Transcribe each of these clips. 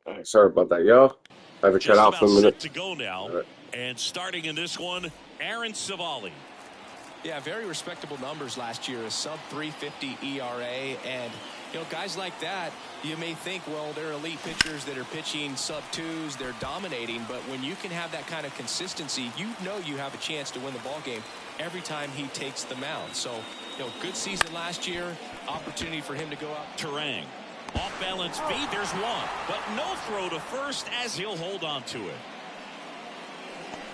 All right, sorry about that, y'all. I had to cut Just out for about a set minute. to go now. All right. And starting in this one, Aaron Savali. Yeah, very respectable numbers last year, a sub 350 ERA. And, you know, guys like that, you may think, well, they're elite pitchers that are pitching sub twos, they're dominating. But when you can have that kind of consistency, you know you have a chance to win the ball game every time he takes the mound. So, you know, good season last year, opportunity for him to go out. Terang. Off balance feed, there's one. But no throw to first as he'll hold on to it.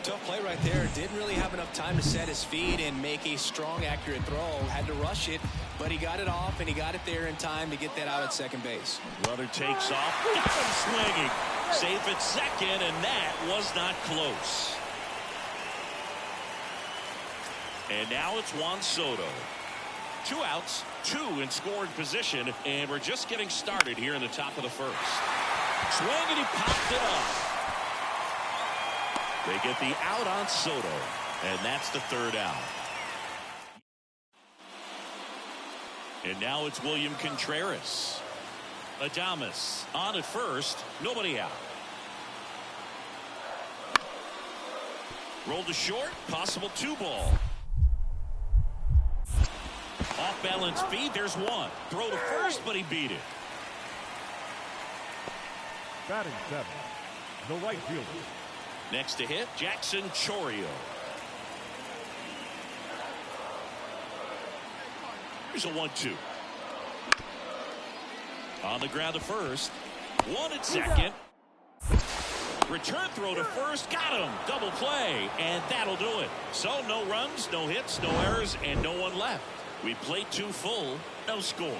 Tough play right there. Didn't really have enough time to set his feet and make a strong, accurate throw. Had to rush it, but he got it off, and he got it there in time to get that out at second base. Runner takes off. Got him swinging. Safe at second, and that was not close. And now it's Juan Soto. 2 outs, 2 in scoring position, and we're just getting started here in the top of the first. Swing, and he popped it up. They get the out on Soto, and that's the 3rd out. And now it's William Contreras. Adames on at first, nobody out. Rolled to short, possible 2-ball. Off balance feed, there's one. Throw to first, but he beat it. Batting 7, the right fielder. Next to hit, Jackson Chourio. Here's a 1-2. On the ground to first. 1 at second. Return throw to first. Got him. Double play. And that'll do it. So no runs, no hits, no errors, and no one left. We played 2 full. No score.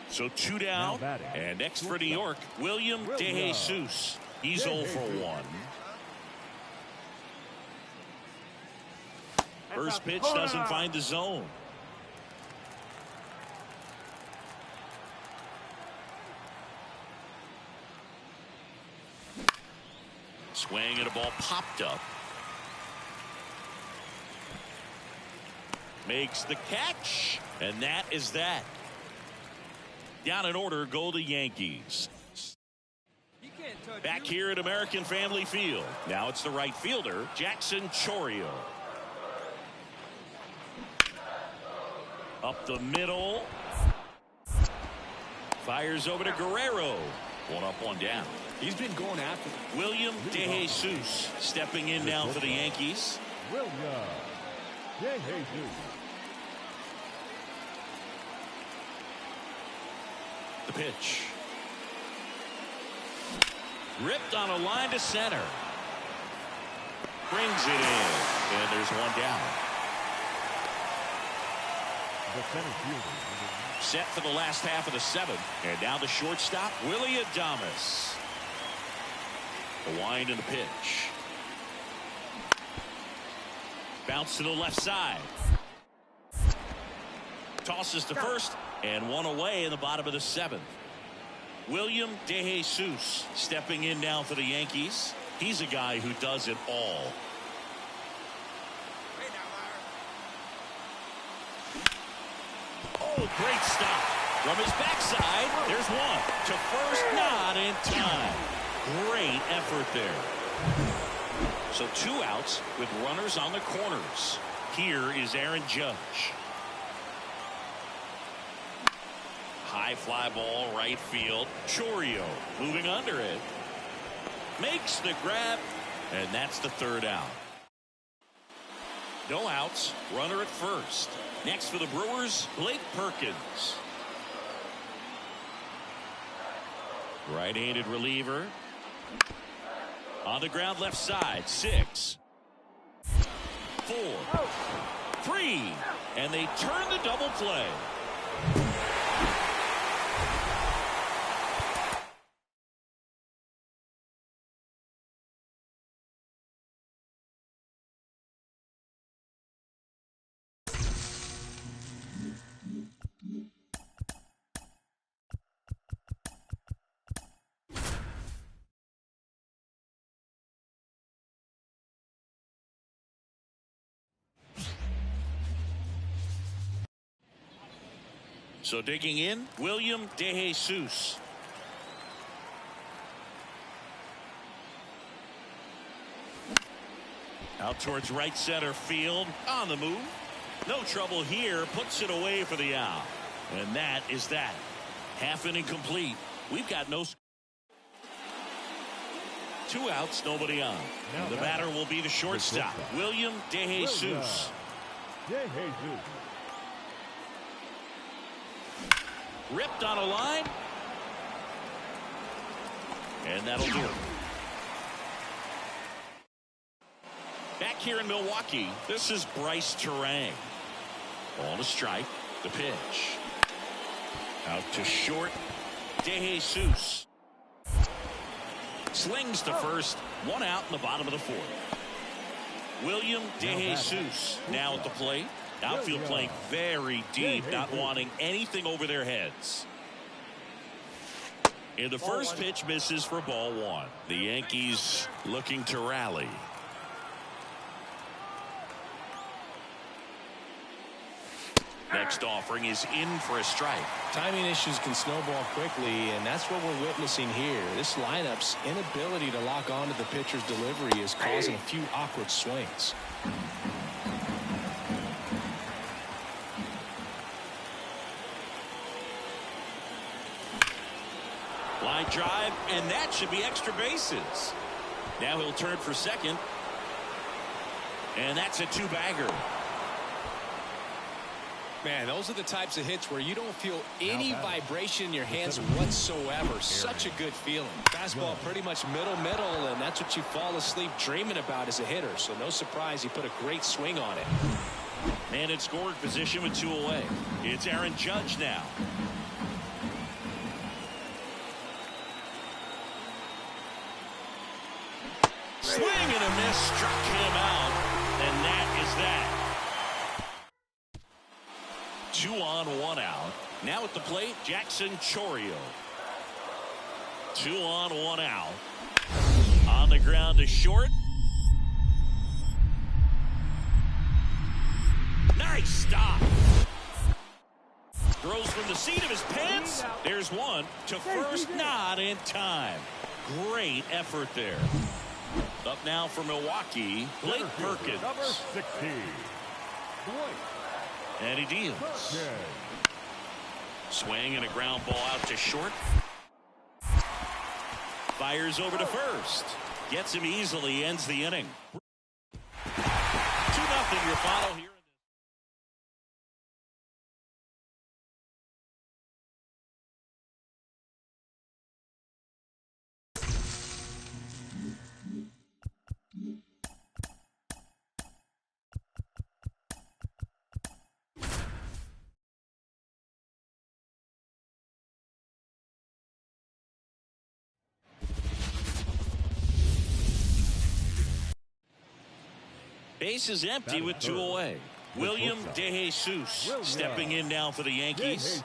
So 2 down, and next for New York, William DeJesus. He's 0 for 1. First pitch doesn't find the zone. Swing and a ball popped up. Makes the catch, and that is that. Down in order go the Yankees. Back here at American Family Field. Now it's the right fielder, Jackson Chourio. Up the middle. Fires over to Guerrero. 1 up, 1 down. He's been going after them. William DeJesus stepping in now for the Yankees. William DeJesus. The pitch. Ripped on a line to center. Brings it in. And there's 1 down. The center fielder. Set for the last half of the 7th. And now the shortstop, Willie Adames. The wind and the pitch. Bounce to the left side. Tosses to first. And 1 away in the bottom of the 7th. William DeJesus stepping in now for the Yankees. He's a guy who does it all. Oh, great stop. From his backside, there's 1. To first, not in time. Great effort there. So 2 outs with runners on the corners. Here is Aaron Judge. High fly ball, right field. Chourio moving under it. Makes the grab, and that's the 3rd out. No outs, runner at first. Next for the Brewers, Blake Perkins. Right-handed reliever. On the ground left side. 6, 4, 3. And they turn the double play. So digging in, William DeJesus. Out towards right center field. On the move. No trouble here. Puts it away for the out. And that is that. Half inning complete. We've got no. 2 outs, nobody on. Now The batter will be the shortstop, William DeJesus. DeJesus. Ripped on a line. And that'll do it. Back here in Milwaukee, this is Bryce Terang. On a strike. The pitch. Out to short. DeJesus. Slings to first. 1 out in the bottom of the 4th. William DeJesus now at the plate. Outfield playing very deep, not wanting anything over their heads. And the first pitch misses for ball 1. The Yankees looking to rally. Next offering is in for a strike. Timing issues can snowball quickly, and that's what we're witnessing here. This lineup's inability to lock onto the pitcher's delivery is causing a few awkward swings. Line drive, and that should be extra bases. Now he'll turn for second. And that's a 2-bagger. Man, those are the types of hits where you don't feel any vibration in your hands whatsoever. Such a good feeling. Fastball pretty much middle, and that's what you fall asleep dreaming about as a hitter. So no surprise he put a great swing on it. And in scoring position with 2 away. It's Aaron Judge now. Swing and a miss, struck him out, and that is that. 2 on, 1 out. Now at the plate, Jackson Chourio. 2 on, 1 out. On the ground to short. Nice stop. Throws from the seat of his pants. There's one to first, not in time. Great effort there. Up now for Milwaukee, Blake Perkins. Number 16. Blake. And he deals. Swing and a ground ball out to short. Fires over to first. Gets him easily, ends the inning. 2-0 your final here. Base is empty with 2 away. William DeJesus stepping in now for the Yankees.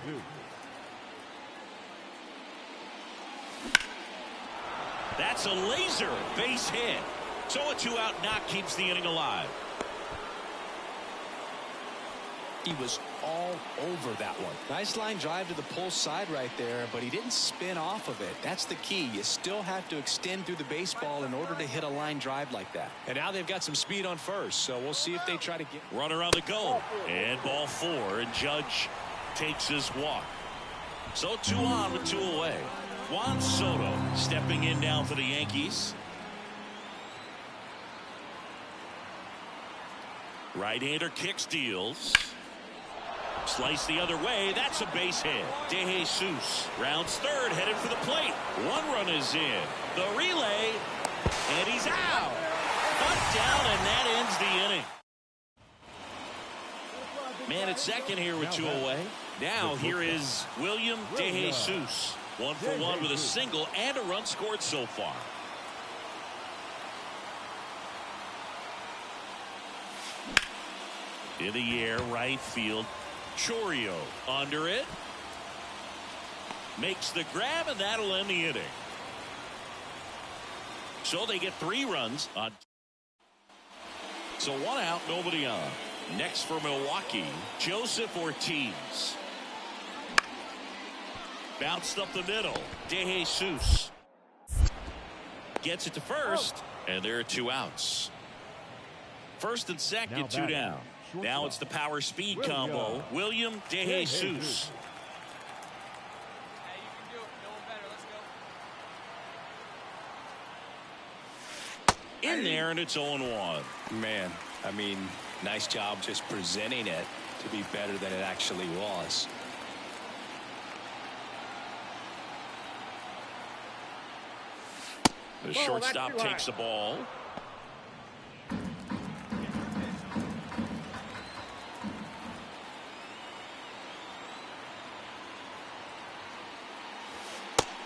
That's a laser base hit. So a 2-out knock keeps the inning alive. He was all over that one. Nice line drive to the pull side right there, but he didn't spin off of it. That's the key. You still have to extend through the baseball in order to hit a line drive like that. And now they've got some speed on first, so we'll see if they try to get. Runner on the go. And ball 4, and Judge takes his walk. So 2 on with 2 away. Juan Soto stepping in now for the Yankees. Right-hander kicks, deals. Slice the other way. That's a base hit. De Jesus rounds third, headed for the plate. One run is in. The relay, and he's out. Bunt down, and that ends the inning. Man at second here with 2 away. Now here is William De Jesus. 1 for 1 with a single and a run scored so far. In the air, right field. Chourio under it. Makes the grab, and that'll end the inning. So they get 3 runs on. So 1 out, nobody on. Next for Milwaukee, Joseph Ortiz. Bounced up the middle. De Jesus gets it to first, and there are 2 outs. First and second, 2 down. Now it's the power speed combo. William De Jesus. In there, and it's 0-1. Man, I mean, nice job just presenting it to be better than it actually was. The shortstop takes the ball.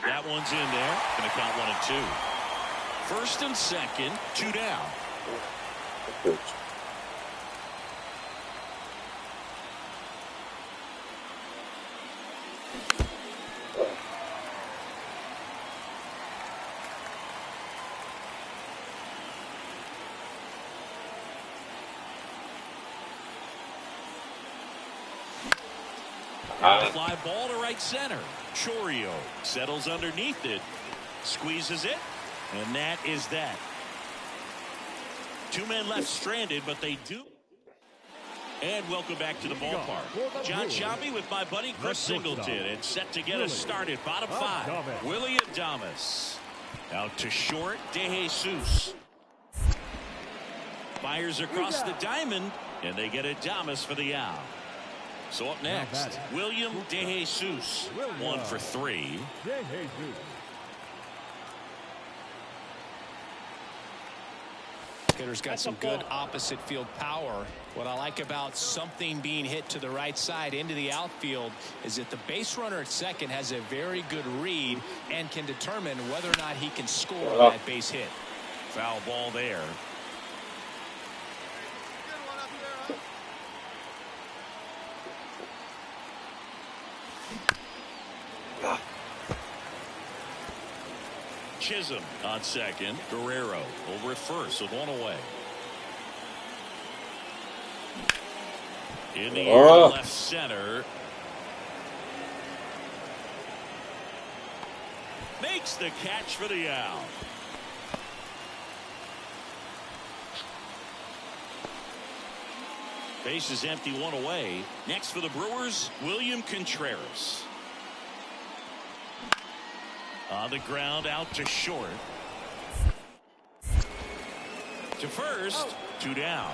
That one's in there. Going to count 1 and 2. First and second, 2 down. Fly ball to right center. Chourio settles underneath it, squeezes it, and that is that. 2 men left stranded, but they do. And welcome back to the ballpark. John Sciambi with my buddy Chris Singleton, and set to get us started. Bottom 5. Willie Adames. Out to short, De Jesus. Fires across the diamond, and they get Adames for the out. So up next, William De Jesus. 1 for 3. Hitter's got some good opposite field power. What I like about something being hit to the right side into the outfield is that the base runner at second has a very good read and can determine whether or not he can score on that base hit. Foul ball there. Chisholm on second. Guerrero over at first with 1 away. In the air, left center. Makes the catch for the out. Base is empty, 1 away. Next for the Brewers, William Contreras. On the ground, out to short. To first, 2 down.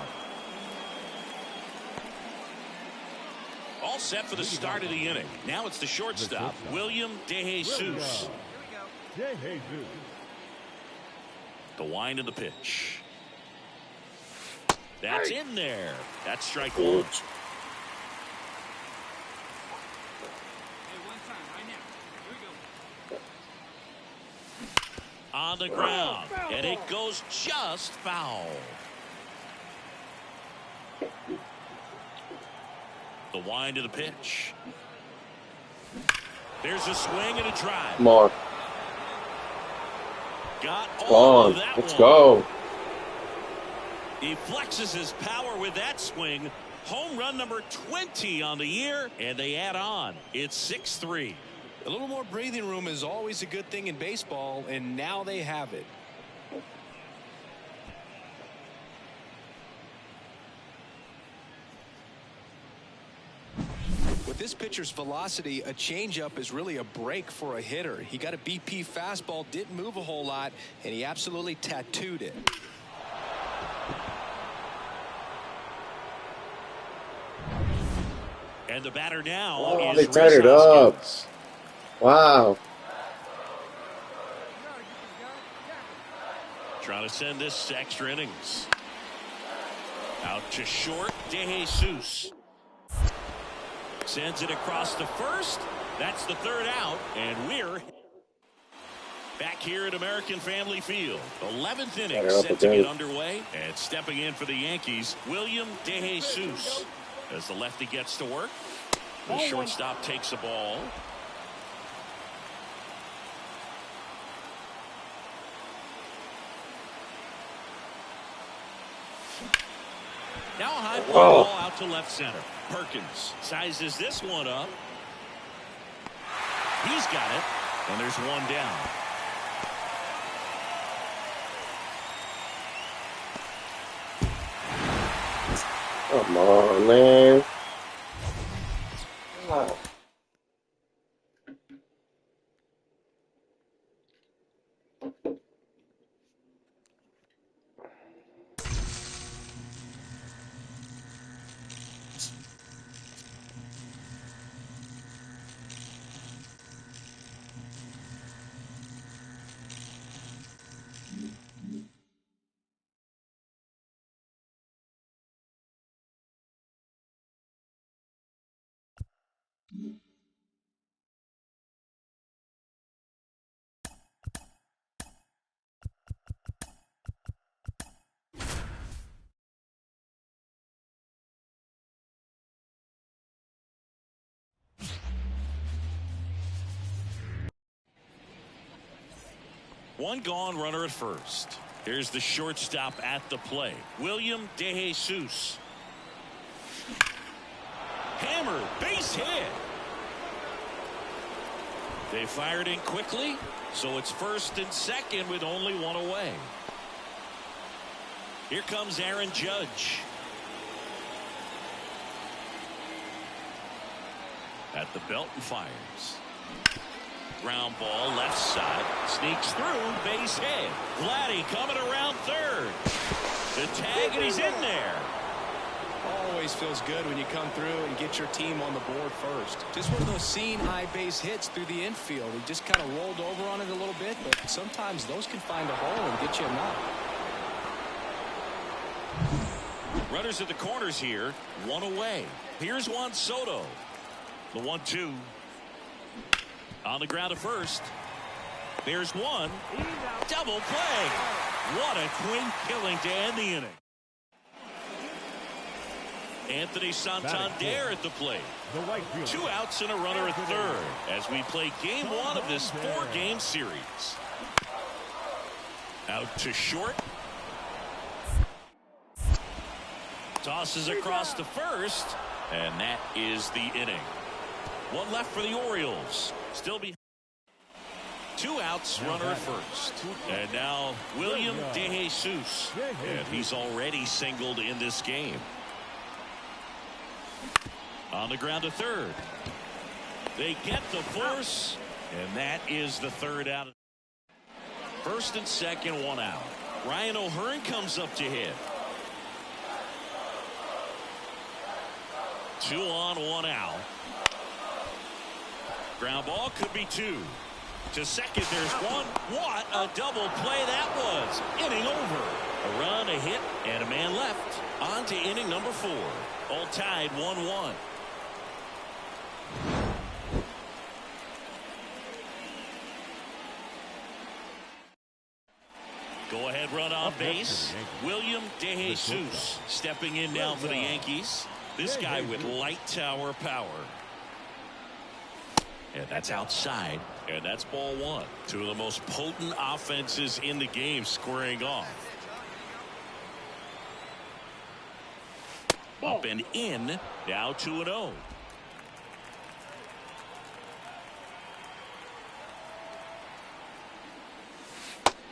All set for the start of the inning. Now it's the shortstop, William De Jesus. The wind of the pitch. That's in there. That's strike 1. On the ground, and it goes just foul. The wind of the pitch. There's a swing and a drive. Come on. Got all of that. Let's go. He flexes his power with that swing. Home run number 20 on the year, and they add on. It's 6-3. A little more breathing room is always a good thing in baseball, and now they have it. With this pitcher's velocity, a changeup is really a break for a hitter. He got a BP fastball, didn't move a whole lot, and he absolutely tattooed it. And the batter now Oh, is they tied Rhys it up. Hoskins. Wow. Trying to send this extra innings. Out to short, DeJesus. Sends it across to first. That's the third out, and we're back here at American Family Field. 11th inning set to get underway. And stepping in for the Yankees, William DeJesus. As the lefty gets to work, the shortstop takes the ball. Now a high fly ball out to left center. Perkins sizes this one up. He's got it, and there's one down. Come on, man. Wow. One gone, runner at first. Here's the shortstop at the plate, William DeJesus. Hammer, base hit. They fired in quickly, so it's first and second with only one away. Here comes Aaron Judge. At the belt and fires. Ground ball left side, sneaks through, base hit. Vladdy coming around third. The tag, and he's in there. Always feels good when you come through and get your team on the board first. Just one of those seeing high base hits through the infield. He just kind of rolled over on it a little bit, but sometimes those can find a hole and get you a knock. Runners at the corners here, one away. Here's Juan Soto. The 1-2. On the ground at first. There's one. Double play. What a clean killing to end the inning. Anthony Santander at the plate. 2 outs and a runner at third as we play game 1 of this 4-game series. Out to short. Tosses across to first, and that is the inning. One left for the Orioles. Still be 2 outs, runner at first. And now William DeJesus. And he's already singled in this game. On the ground to third. They get the force, and that is the third out. First and second, 1 out. Ryan O'Hearn comes up to hit. 2 on, 1 out. Ground ball could be 2. To second, there's 1. What a double play that was. Inning over. A run, a hit, and a man left. On to inning number 4. All tied 1-1. Go ahead, run on base. William DeJesus stepping in now for the Yankees. This guy with light tower power. And that's outside. And that's ball 1. 2 of the most potent offenses in the game squaring off. Up and in. Now 2-0.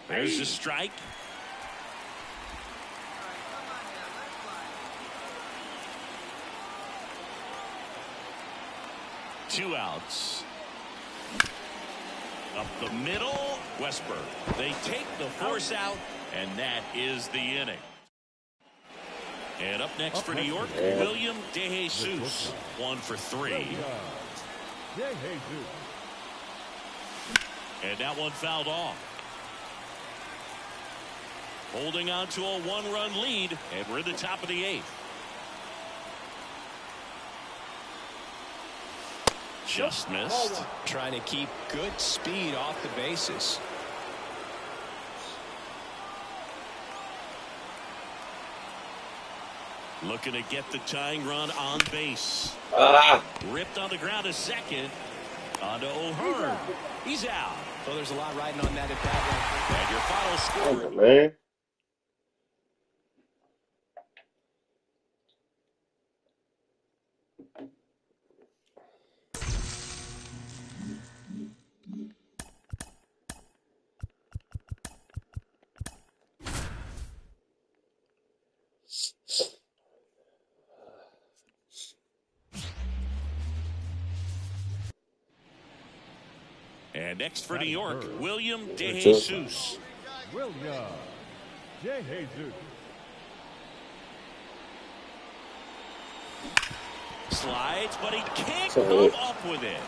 There's the strike. Two outs. Up the middle, Westburg. They take the force out, and that is the inning. And up next for New York, Yeah. William De Jesus, 1 for 3. And that one fouled off. Holding on to a 1-run lead, and we're in the top of the 8th. Just missed. Trying to keep good speed off the bases. Looking to get the tying run on base. Ripped on the ground to second. On to O'Hearn. He's out. Well, there's a lot riding on that at bat. And your final Come score. on, man. And next for New York, William De Jesus. Jesus. William De Jesus. Slides, but he can't Sorry. come up with it.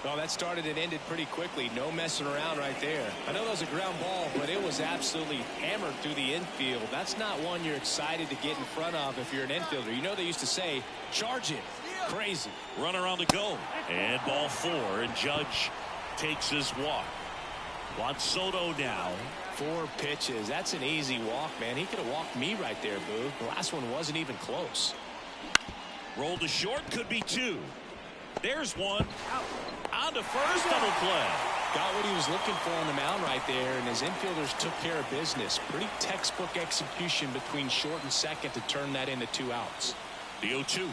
Well, that started and ended pretty quickly. No messing around right there. I know that was a ground ball, but it was absolutely hammered through the infield. That's not one you're excited to get in front of if you're an infielder. You know they used to say, charge it. Crazy. Runner on the go. And ball 4, and Judge takes his walk. Juan Soto now. 4 pitches. That's an easy walk, man. He could have walked me right there, Boo. The last one wasn't even close. Rolled to short, could be 2. There's 1. On to first, double play. Got what he was looking for on the mound right there, and his infielders took care of business. Pretty textbook execution between short and second to turn that into 2 outs. The 0-2.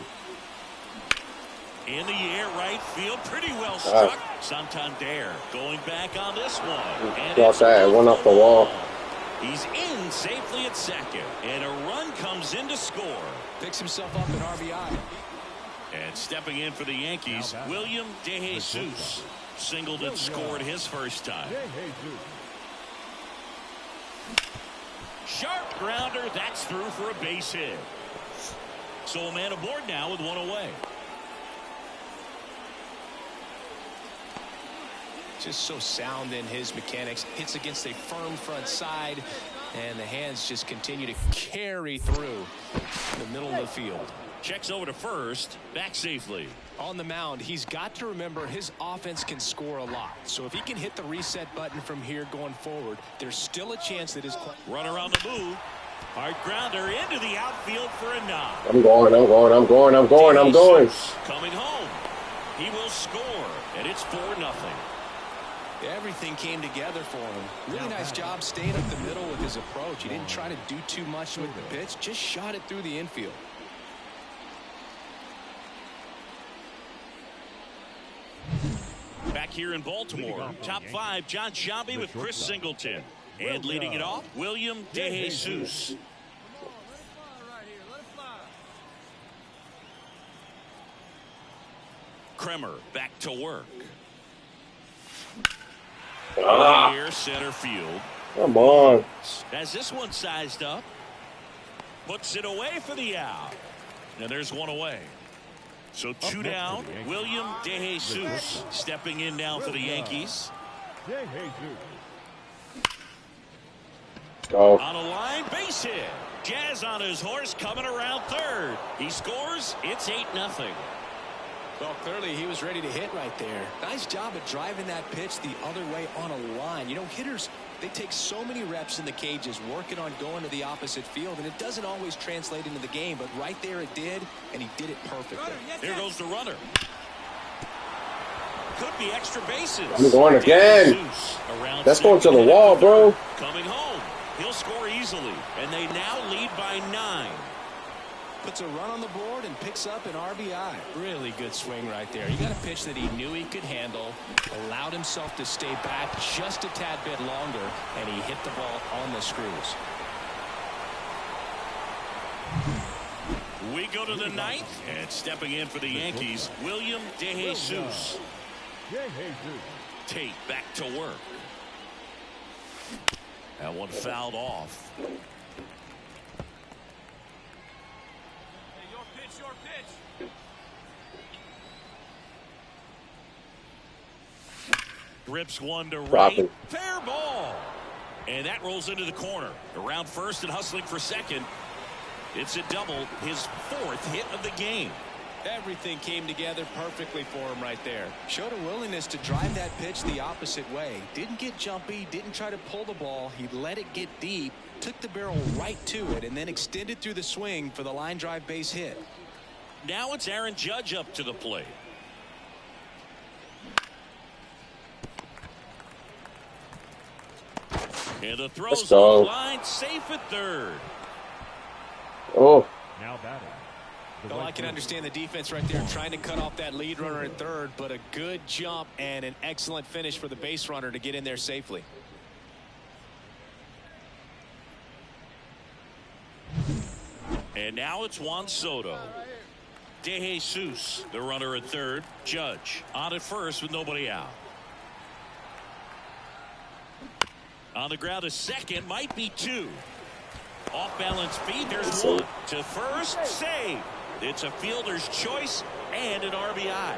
In the air, right field, pretty well struck. Santander going back on this one. And Lost that, one off the wall. He's in safely at second, and a run comes in to score. Picks himself up an RBI. And stepping in for the Yankees, William De Jesus. Singled and scored his first time. De Jesus. Sharp grounder, that's through for a base hit. So a man aboard now with 1 away. Just so sound in his mechanics. Hits against a firm front side, and the hands just continue to carry through the middle of the field. Checks over to first, back safely. On the mound, he's got to remember his offense can score a lot. So if he can hit the reset button from here going forward, there's still a chance that his... Runner on the move. Hard grounder into the outfield for a knock. I'm going. Coming home. He will score, and it's 4-0. Everything came together for him. Really nice job staying up the middle with his approach. He didn't try to do too much with the pitch, just shot it through the infield. Back here in Baltimore, top 5, John Sciambi with Chris Singleton. And leading it off, William De Jesus. Kremer back to work. Here, center field. Come on. As this one sized up, puts it away for the out. And there's 1 away. So 2 down. William De Jesus stepping in now for the Yankees. De Jesus. Go. On a line, base hit. Jazz on his horse, coming around third. He scores. It's 8-0. Well, clearly he was ready to hit right there. Nice job of driving that pitch the other way on a line. You know, hitters, they take so many reps in the cages working on going to the opposite field, and it doesn't always translate into the game, but right there it did, and he did it perfectly. Here goes the runner. Could be extra bases. I'm going again. Jesus around That's going to second. the wall, bro. Coming home. He'll score easily, and they now lead by 9. Puts a run on the board and picks up an RBI. Really good swing right there. He got a pitch that he knew he could handle, allowed himself to stay back just a tad bit longer, and he hit the ball on the screws. We go to the 9th, and stepping in for the Yankees, William De Jesus. De Jesus. Tate back to work. That one fouled off. Hey, your pitch. Rips one to right. Dropping. Fair ball. And that rolls into the corner. Around first and hustling for second. It's a double, his 4th hit of the game. Everything came together perfectly for him right there. Showed a willingness to drive that pitch the opposite way. Didn't get jumpy, didn't try to pull the ball. He let it get deep, took the barrel right to it, and then extended through the swing for the line drive base hit. Now it's Aaron Judge up to the plate. And the throw's on the line, safe at third. Oh. Now batting. Well, I can understand the defense right there trying to cut off that lead runner at third, but a good jump and an excellent finish for the base runner to get in there safely. And now it's Juan Soto. De Jesus, the runner at third. Judge on at first with nobody out. On the ground, a second, might be 2. Off balance feed, there's 1. To first, save. It's a fielder's choice and an RBI.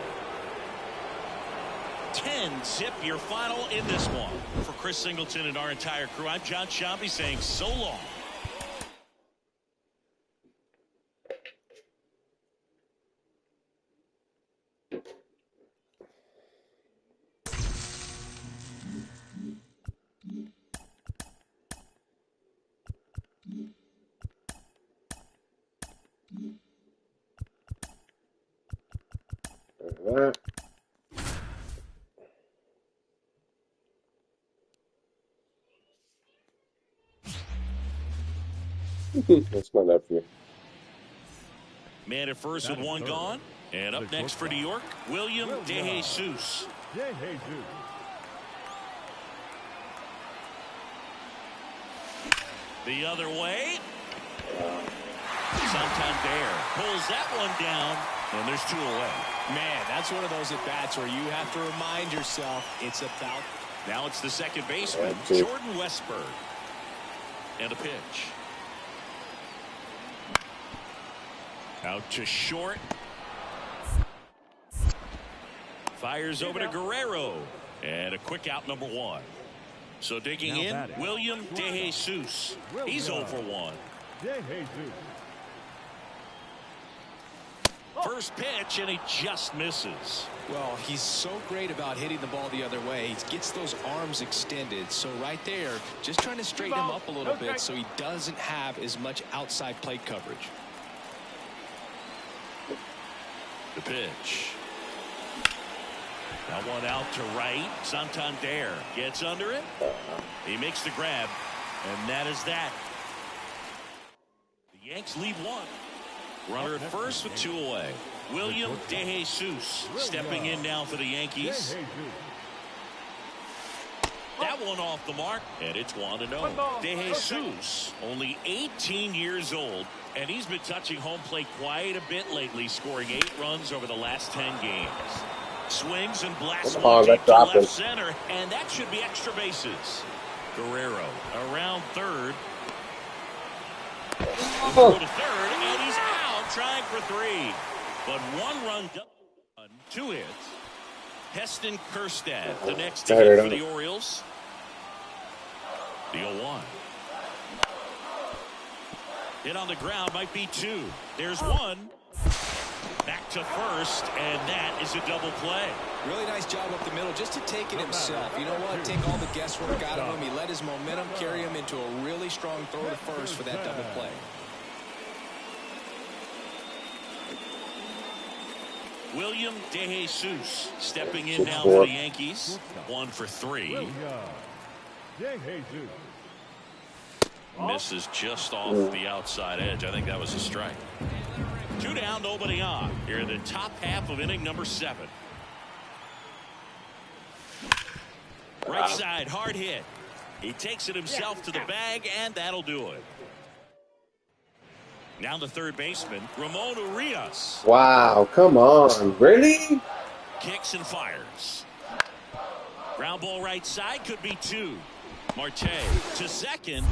10-zip your final in this one. For Chris Singleton and our entire crew, I'm John Shambi saying so long. That's my nephew. Man at first with 1 gone. And up next for New York, William De Jesus. De Jesus. The other way. Santander pulls that one down, and there's 2 away. Man, that's one of those at-bats where you have to remind yourself it's about. Now it's the second baseman, Jordan Westburg. And a pitch. Out to short. Fires over to Guerrero. And a quick out, number 1. So digging in, William De Jesus. He's 0 for 1. De Jesus. First pitch, and he just misses. Well, he's so great about hitting the ball the other way. He gets those arms extended. So right there, just trying to straighten him up a little bit so he doesn't have as much outside plate coverage. The pitch. That one out to right. Santander gets under it. He makes the grab, and that is that. The Yanks lead 1. Runner at first with 2 away. William De Jesus stepping in now for the Yankees. That one off the mark, and it's 1-0. De Jesus, only 18 years old, and he's been touching home plate quite a bit lately, scoring 8 runs over the last 10 games. Swings and blasts one deep to left center, and that should be extra bases. Guerrero around third. Throw to third, and he's out trying for 3. But 1 run, 2 hits. Heston Kjerstad, the next to hit for the Orioles. The 0-1. Hit on the ground, might be 2. There's 1. Back to first, and that is a double play. Really nice job up the middle just to take it himself. You know what? Take all the guesswork out of him. He let his momentum carry him into a really strong throw to first for that double play. William De Jesus stepping in now for the Yankees. 1 for 3. De Jesus. Misses just off the outside edge. I think that was a strike. 2 down, nobody on. Here in the top half of inning number 7. Right side, hard hit. He takes it himself to the bag, and that'll do it. Now the third baseman, Ramon Urias. Wow, come on. Really? Kicks and fires. Ground ball right side, could be 2. Marte to second.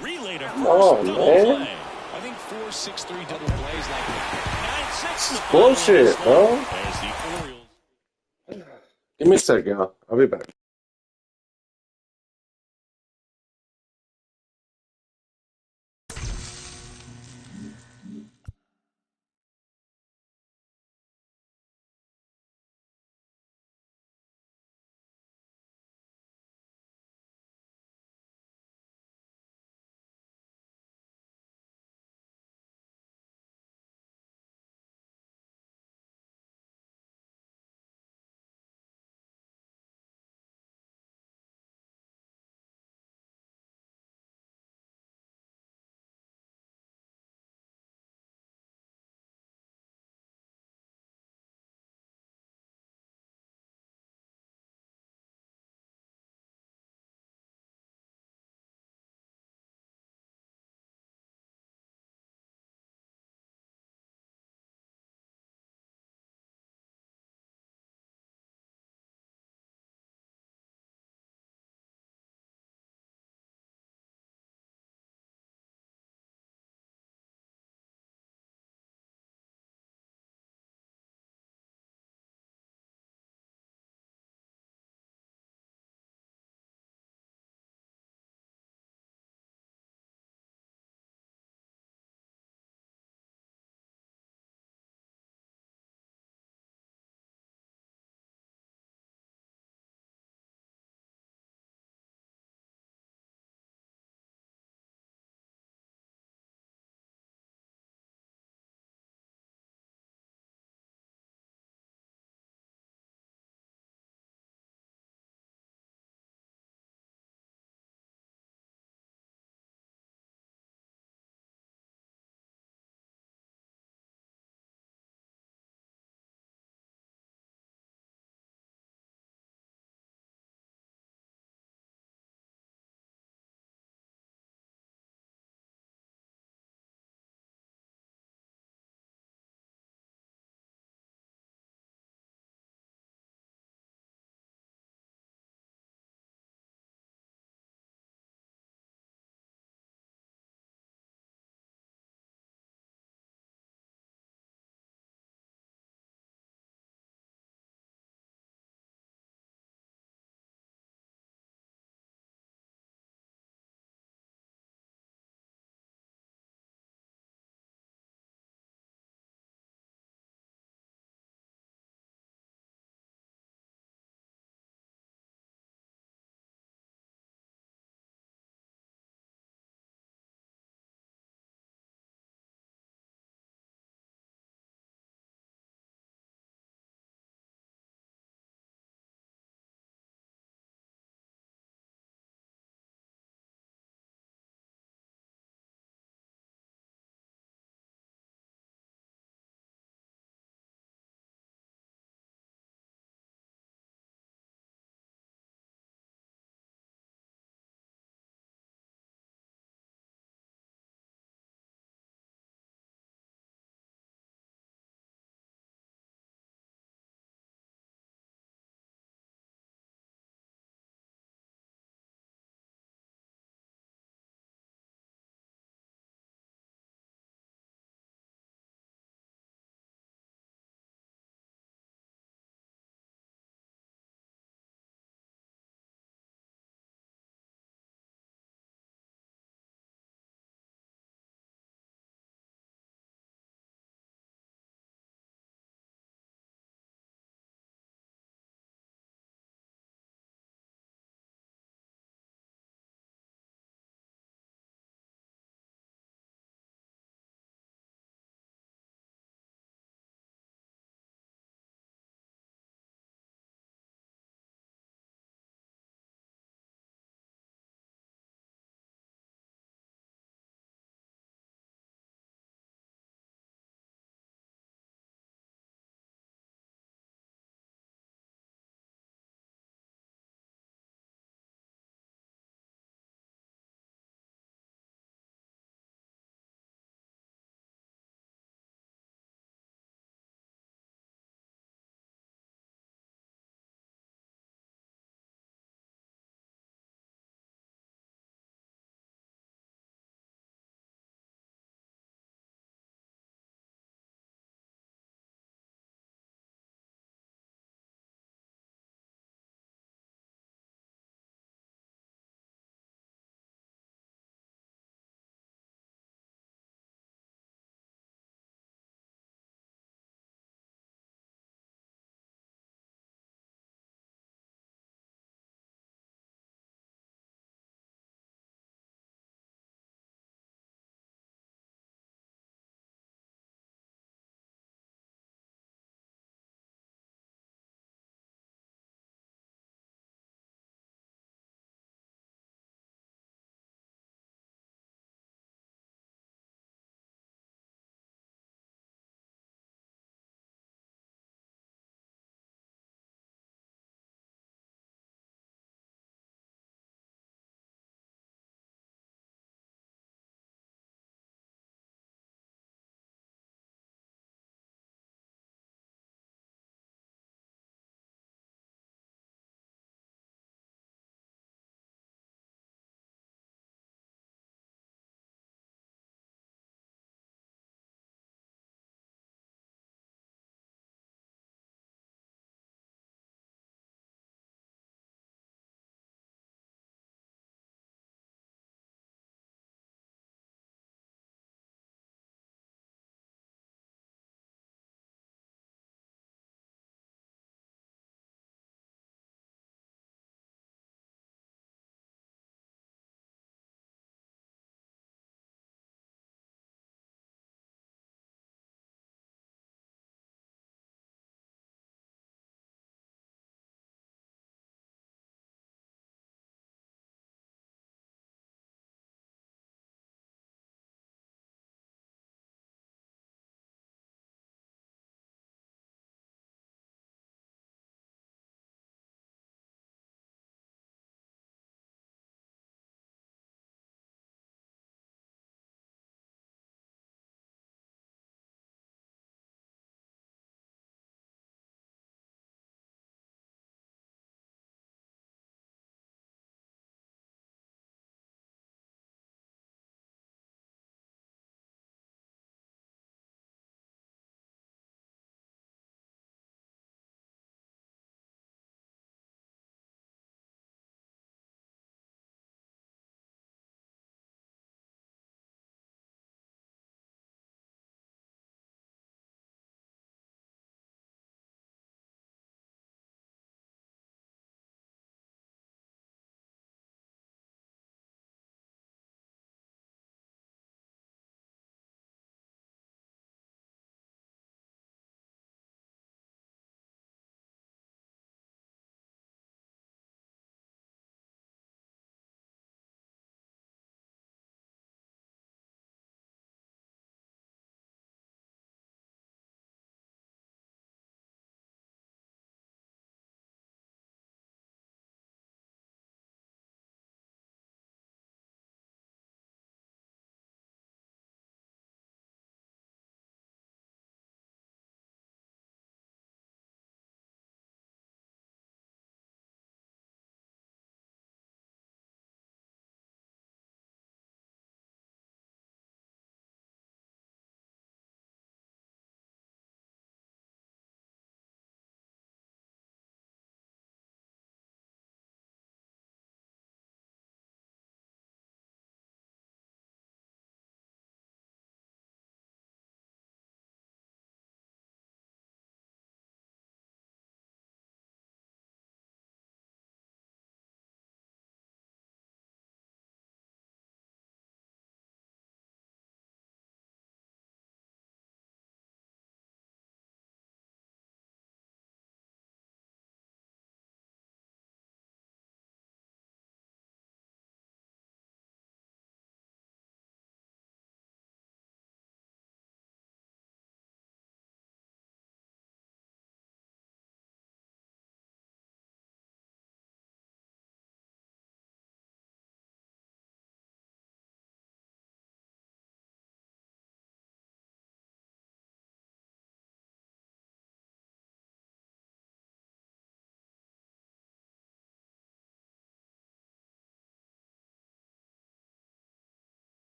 Relay to Come first. on, Double man. play. I think 4-6-3 double plays like that. 9-6 the final Bullshit, on this bro. one as the Orioles. Give me a second, y'all. I'll be back.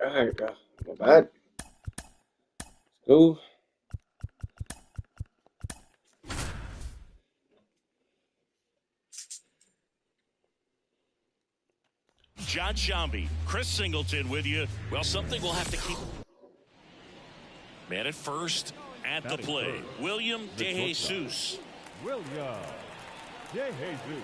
All right, not bad. Go. John Shambi, Chris Singleton with you. Well, something we'll have to keep. Man at first, at the plate, William De Jesus. William De Jesus.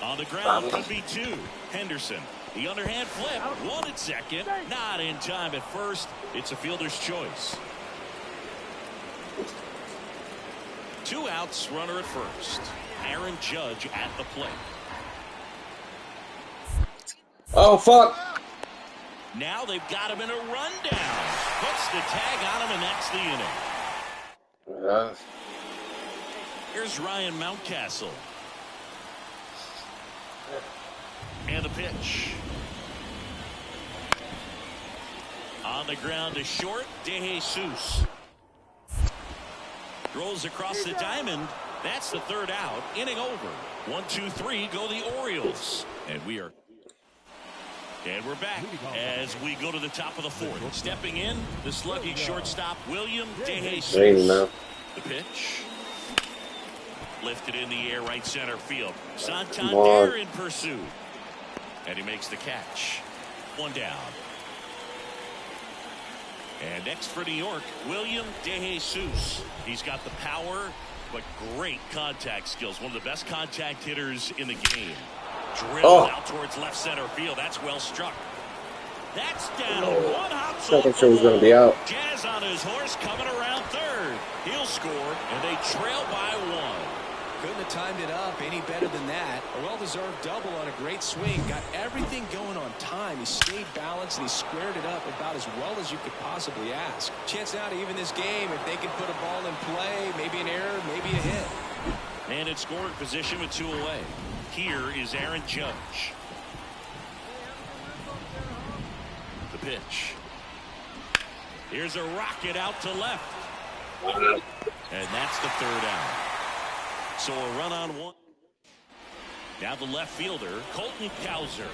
On the ground, could be two. Henderson, the underhand flip, one at second, not in time at first. It's a fielder's choice. 2 outs, runner at first. Aaron Judge at the plate. Oh, fuck. Now they've got him in a rundown. Puts the tag on him, and that's the inning. Here's Ryan Mountcastle. And the pitch. On the ground to short, De Jesus. Rolls across the diamond. That's the 3rd out. Inning over. 1, 2, 3 go the Orioles. And we're back as we go to the top of the 4th. Stepping in, the slugging shortstop, William De Jesus. The pitch. Lifted in the air, right center field. Santander in pursuit. And he makes the catch. 1 down. And next for New York, William De Jesus. He's got the power, but great contact skills. One of the best contact hitters in the game. Drilled out towards left center field. That's well struck. That's down. One hops off. Sure he's going to be out. Jazz on his horse coming around 3rd. He'll score, and they trail by 1. Couldn't have timed it up any better than that. A well-deserved double on a great swing. Got everything going on time. He stayed balanced, and he squared it up about as well as you could possibly ask. Chance now to even this game if they can put a ball in play. Maybe an error, maybe a hit. Man in scoring position with 2 away. Here is Aaron Judge. The pitch. Here's a rocket out to left. And that's the 3rd out. So a run on 1. Now the left fielder, Colton Cowser.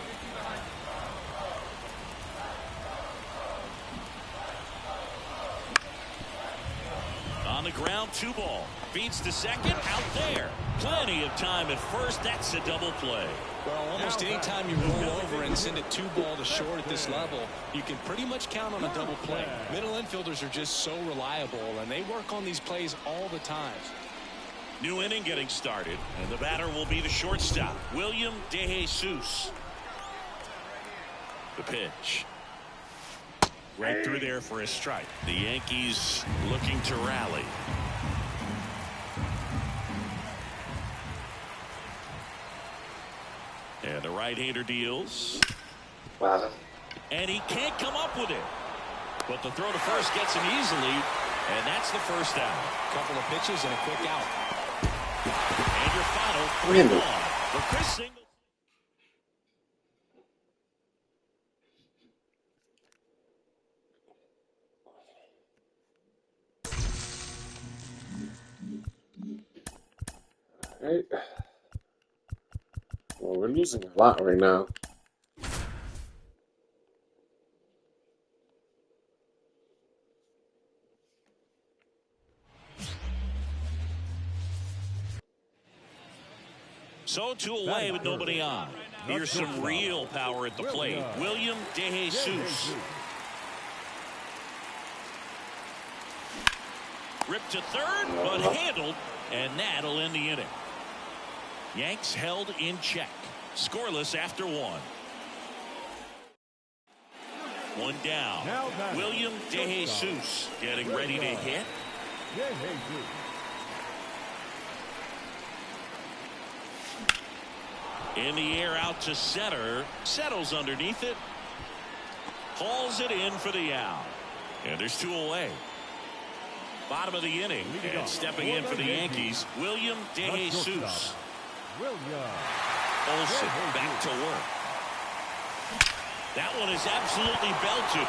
On the ground, 2 ball. Feeds to second, out there. Plenty of time at first. That's a double play. Well, almost any time you roll over and send a 2-ball to short at this level, you can pretty much count on a double play. Middle infielders are just so reliable, and they work on these plays all the time. New inning getting started, and the batter will be the shortstop, William De Jesus. The pitch. Right through there for a strike. The Yankees looking to rally. And the right-hander deals. Wow. And he can't come up with it. But the throw to first gets him easily, and that's the 1st out. Couple of pitches and a quick out. And your final 3-1 for Chris Singleton. Right. Well, we're losing a lot right now. So 2 away with nobody on. Here's some real power at the plate. William De Jesus. Ripped to 3rd, but handled, and that'll end the inning. Yanks held in check. Scoreless after 1. 1 down. William De Jesus getting ready to hit. In the air out to center. Settles underneath it. Hauls it in for the out. And there's 2 away. Bottom of the inning. And stepping in for the Yankees, William De Jesus. Olsen back to work. That one is absolutely belted.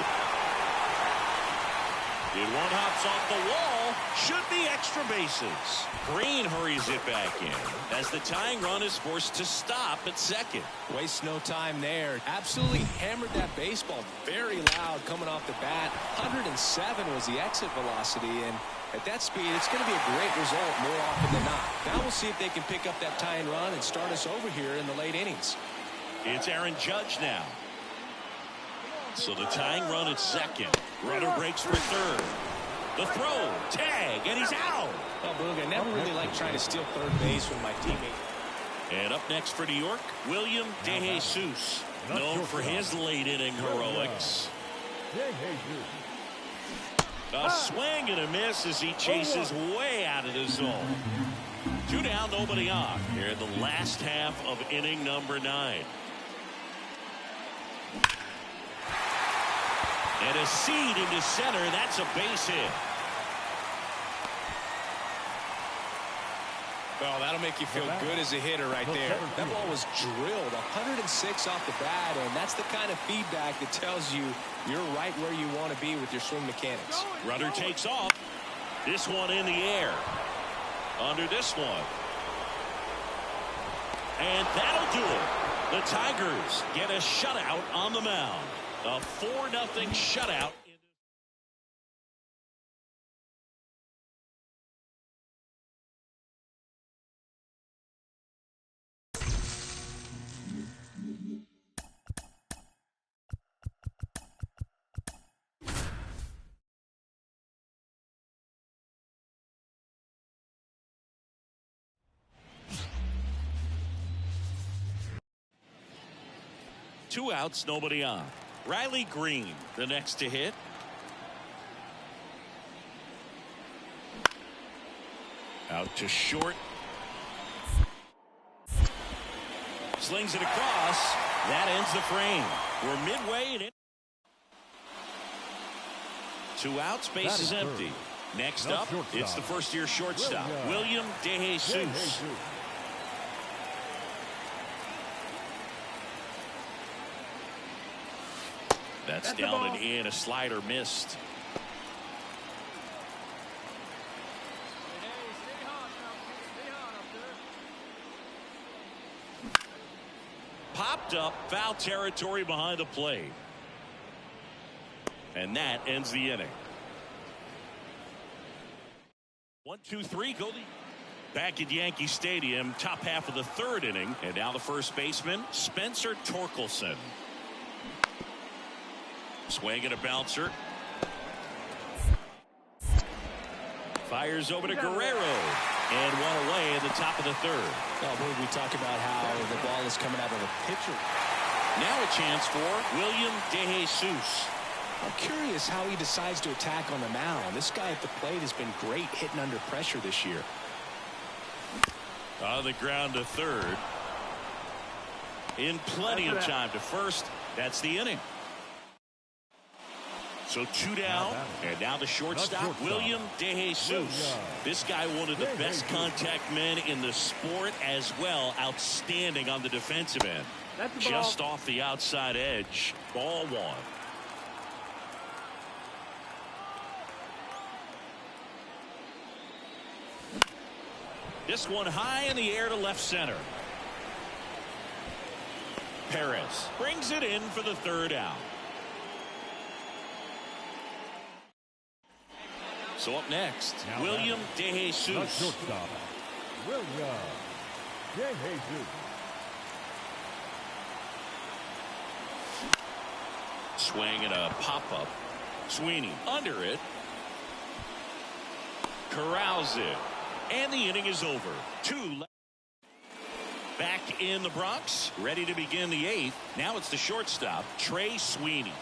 Did one hops off the wall. Should be extra bases. Green hurries it back in as the tying run is forced to stop at second. Waste no time there. Absolutely hammered that baseball. Very loud coming off the bat. 107 was the exit velocity, and at that speed, it's going to be a great result more often than not. Now we'll see if they can pick up that tying run and start us over here in the late innings. It's Aaron Judge now. So the tying run at second. Runner breaks for third. The throw, tag, and he's out. Well, Boog, I never really like trying to steal third base with my teammate. And up next for New York, William De Jesus, known for his late inning heroics. A swing and a miss as he chases way out of the zone. 2 down, nobody on here in the last half of inning number 9. And a seed into center. That's a base hit. Well, that'll make you feel good as a hitter right there. That ball was drilled 106 off the bat, and that's the kind of feedback that tells you you're right where you want to be with your swing mechanics. Runner takes off. This one in the air. Under this one. And that'll do it. The Tigers get a shutout on the mound. A 4-0 shutout. Two outs, nobody on. Riley Green, the next to hit. Out to short. Slings it across. That ends the frame. We're midway. 2 outs, base is empty. Next up, it's the first-year shortstop, William De Jesus. That's down and in. A slider missed. Popped up, foul territory behind the plate. And that ends the inning. 1, 2, 3, go back at Yankee Stadium, top half of the 3rd inning. And now the first baseman, Spencer Torkelson. Swing and a bouncer. Fires over to Guerrero. And one away at the top of the 3rd. Oh, we talk about how the ball is coming out of a pitcher. Now a chance for William De Jesus. I'm curious how he decides to attack on the mound. This guy at the plate has been great hitting under pressure this year. On the ground to 3rd. In plenty of time to 1st. That's the inning. So 2 down, and now the shortstop, William De Jesus. This guy, one of the best contact men in the sport as well. Outstanding on the defensive end. Just off the outside edge. Ball 1. This one high in the air to left center. Perez brings it in for the 3rd out. So up next, William De Jesus. William De Jesus. Swing and a pop-up. Sweeney under it. Corrals it. And the inning is over. 2 left. Back in the Bronx, ready to begin the 8th. Now it's the shortstop, Trey Sweeney.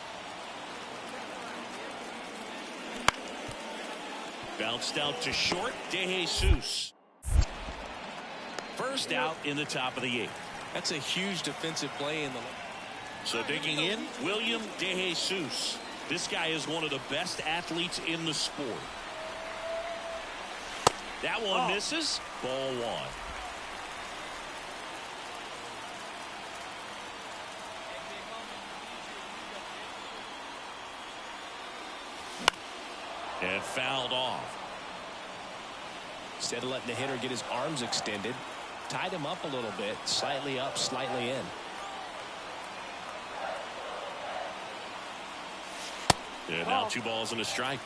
Bounced out to short, De Jesus. First out in the top of the 8th. That's a huge defensive play in the. So digging in, William De Jesus. This guy is one of the best athletes in the sport. That one misses. Ball 1. And fouled off. Instead of letting the hitter get his arms extended, tied him up a little bit, slightly up, slightly in. And now 2 balls and a strike.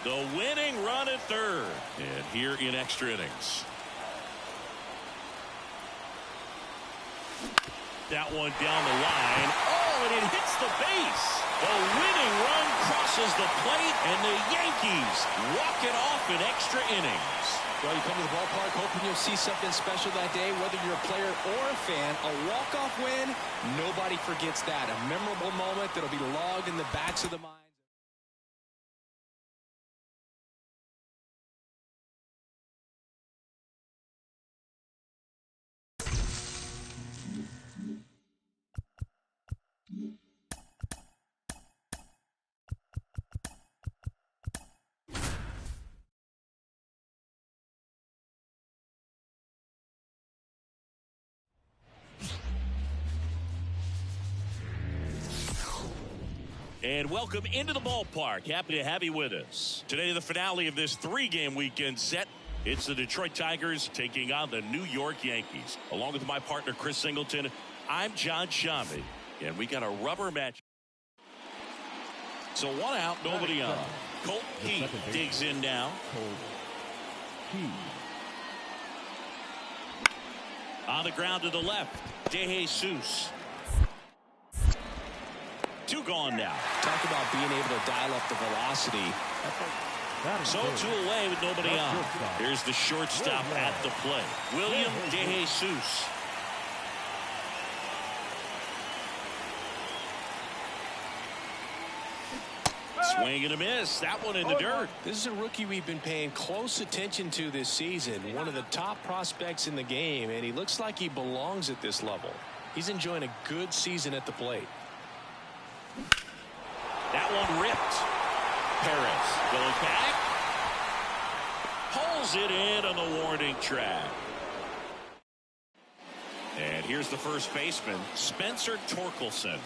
The winning run at third. And here in extra innings. That one down the line. Oh, and it hits the base. The winning run crosses the plate, and the Yankees walk it off in extra innings. Well, you come to the ballpark hoping you'll see something special that day, whether you're a player or a fan. A walk-off win, nobody forgets that. A memorable moment that'll be logged in the backs of the minds. And welcome into the ballpark. Happy to have you with us. Today, the finale of this 3-game weekend set. It's the Detroit Tigers taking on the New York Yankees. Along with my partner, Chris Singleton, I'm John Shammy. And we got a rubber match. So 1 out, nobody on. Colt Heath digs in now. On the ground to the left, DeJesus. 2 gone now. Talk about being able to dial up the velocity. So 2 away with nobody on. Here's the shortstop at the plate, William DeJesus. Swing and a miss. That one in the dirt. This is a rookie we've been paying close attention to this season. One of the top prospects in the game, and he looks like he belongs at this level. He's enjoying a good season at the plate. That one ripped. Perez going back. Pulls it in on the warning track. And here's the first baseman, Spencer Torkelson.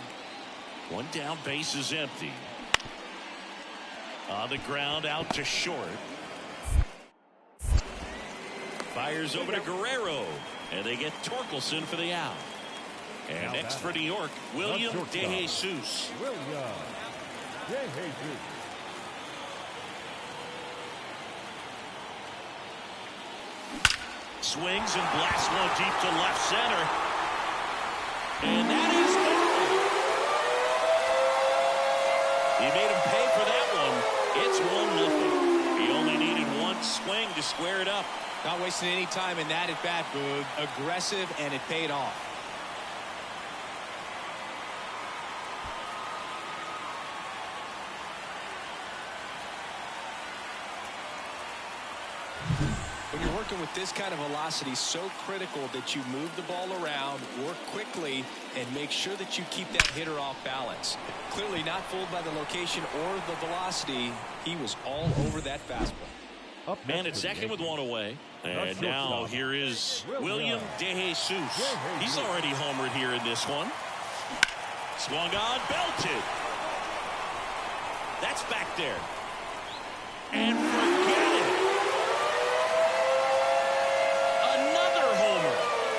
1 down, base is empty. On the ground, out to short. Fires over to Guerrero. And they get Torkelson for the out. And next for New York, William DeJesus. Swings and blasts one deep to left center. And that is gone. He made him pay for that one. It's 1-0. He only needed 1 swing to square it up. Not wasting any time in that at bat, Boog. Aggressive, and it paid off. When you're working with this kind of velocity, so critical that you move the ball around, work quickly, and make sure that you keep that hitter off balance. Clearly not fooled by the location or the velocity. He was all over that fastball. Man at second with 1 away. And now here is William DeJesus. He's already homered here in this one. Swung on, belted. That's back there. And forget it.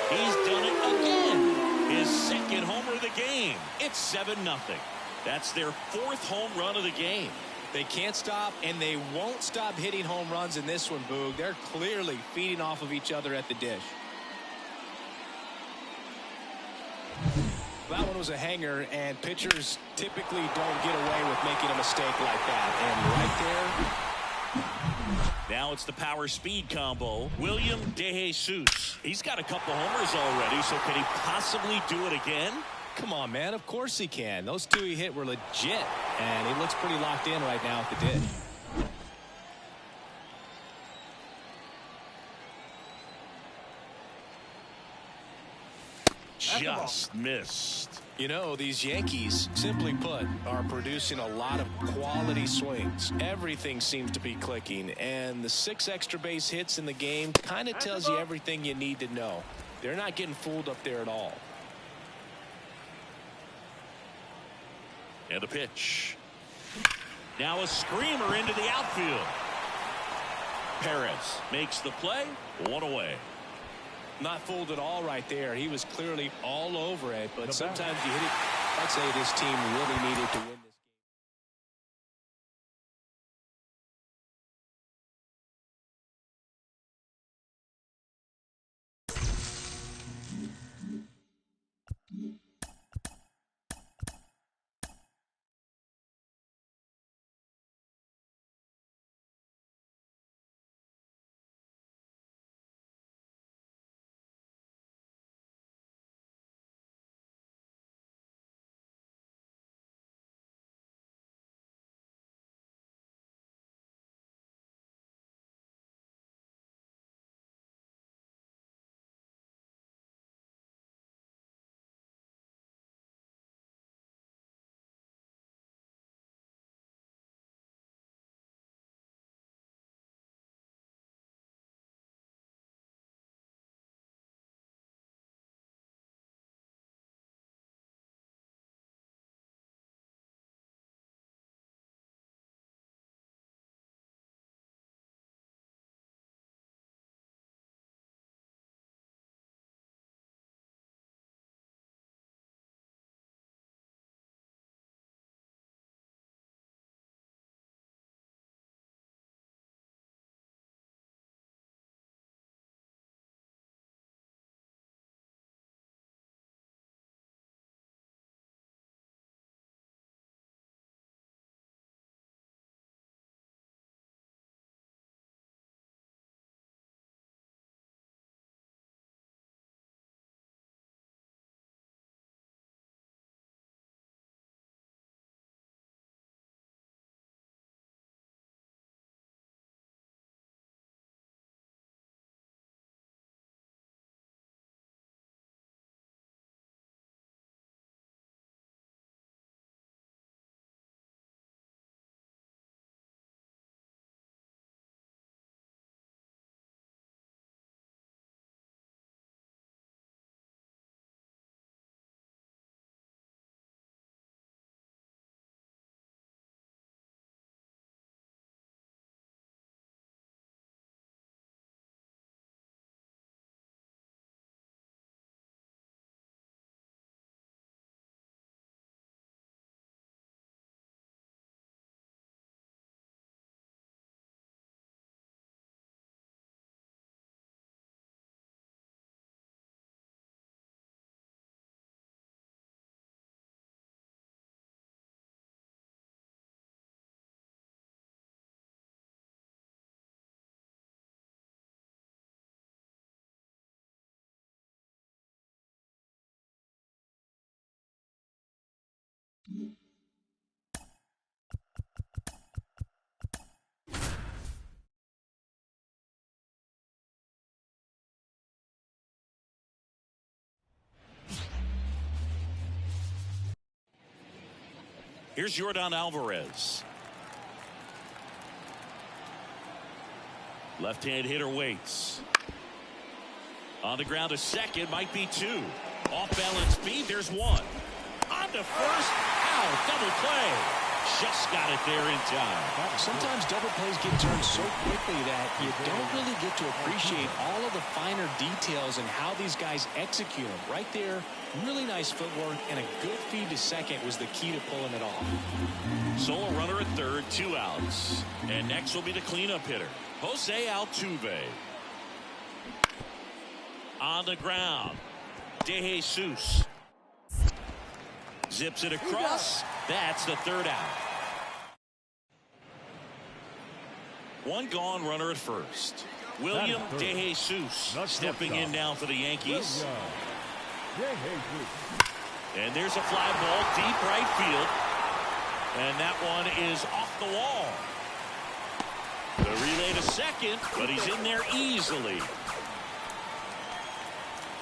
He's done it again. His 2nd homer of the game. It's 7-0. That's their 4th home run of the game. They can't stop, and they won't stop hitting home runs in this one, Boog. They're clearly feeding off of each other at the dish. That one was a hanger, and pitchers typically don't get away with making a mistake like that. And right there. Now it's the power speed combo. William DeJesus. He's got a couple homers already, so can he possibly do it again? Come on, man. Of course he can. Those 2 he hit were legit, and he looks pretty locked in right now at the dish. Just missed. You know, these Yankees, simply put, are producing a lot of quality swings. Everything seems to be clicking, and the 6 extra base hits in the game kind of tells you everything you need to know. They're not getting fooled up there at all. And a pitch. Now a screamer into the outfield. Perez makes the play. One away. Not fooled at all right there. He was clearly all over it, but sometimes you hit it. I'd say this team really needed to win this game. Here's Yordan Alvarez. Left-hand hitter waits. On the ground to second, might be two. Off-balance speed, there's one. On to first, out, double play. Just got it there in time. Sometimes double plays get turned so quickly that you don't really get to appreciate all of the finer details and how these guys execute them. Right there, really nice footwork, and a good feed to second was the key to pulling it off. Solo runner at third, 2 outs. And next will be the cleanup hitter, Jose Altuve. On the ground, De Jesus. Zips it across. That's the third out. One gone, runner at first. William De Jesus stepping in now for the Yankees. And there's a fly ball deep right field. And that one is off the wall. The relay to second, but he's in there easily.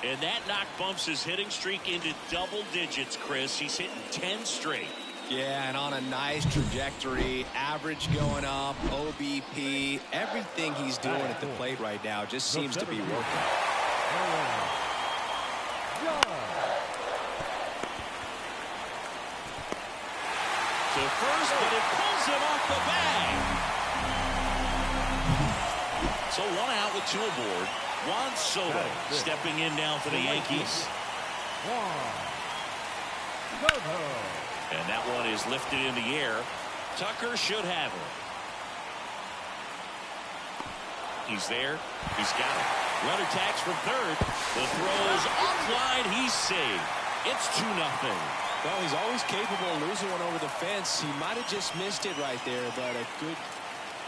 And that knock bumps his hitting streak into double digits, Chris. He's hitting 10 straight. Yeah, and on a nice trajectory, average going up, OBP, everything he's doing at the plate right now just seems to be working. To first, but it pulls him off the bag. So 1 out with 2 aboard. Juan Soto stepping in now for the Yankees. And that one is lifted in the air. Tucker should have it. He's there. He's got it. Runner tags from third. The throw's offline. He's saved. It's 2-0. Well, he's always capable of losing one over the fence. He might have just missed it right there, but a good.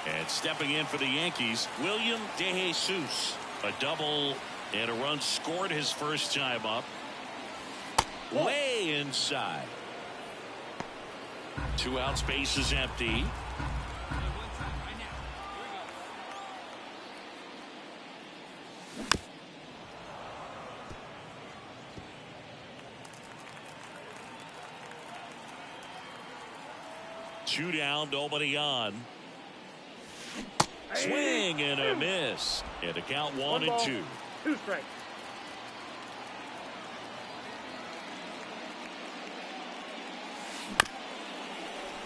And stepping in for the Yankees, William De Jesus. A double and a run scored his first time up. Way inside. 2 out, space is empty. Two down, nobody on. Swing and a miss. And a count 1-2. 2 strikes.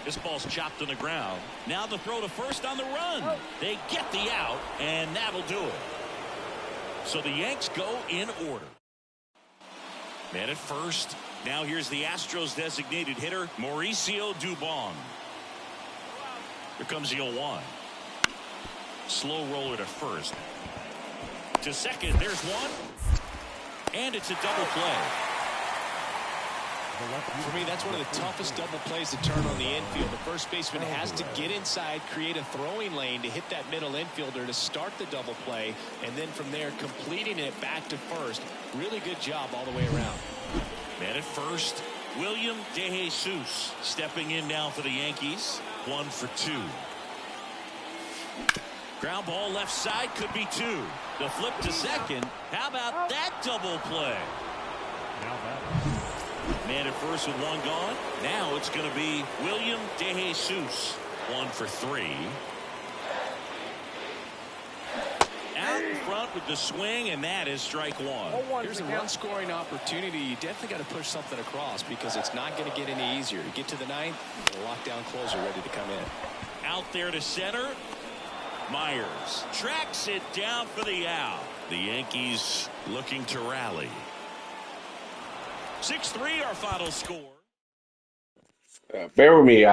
This ball's chopped on the ground. Now the throw to first on the run. They get the out, and that'll do it. So the Yanks go in order. Man at first. Now here's the Astros designated hitter, Mauricio Dubon. Here comes the 0-1. Slow roller to first. To second, there's one. And it's a double play. For me, that's one of the toughest double plays to turn on the infield. The first baseman has to get inside, create a throwing lane to hit that middle infielder to start the double play, and then from there completing it back to first. Really good job all the way around. Man at first, William De Jesus stepping in now for the Yankees. 1 for 2. Ground ball left side, could be 2. The flip to second. How about that double play? Man at first with 1 gone. Now it's going to be William De Jesus. 1 for 3. Out in front with the swing, and that is strike 1. Here's a run-scoring opportunity. You definitely got to push something across because it's not going to get any easier. To get to the 9th, a lockdown closer ready to come in. Out there to center. Myers tracks it down for the out. The Yankees looking to rally. 6-3 our final score. Bear with me.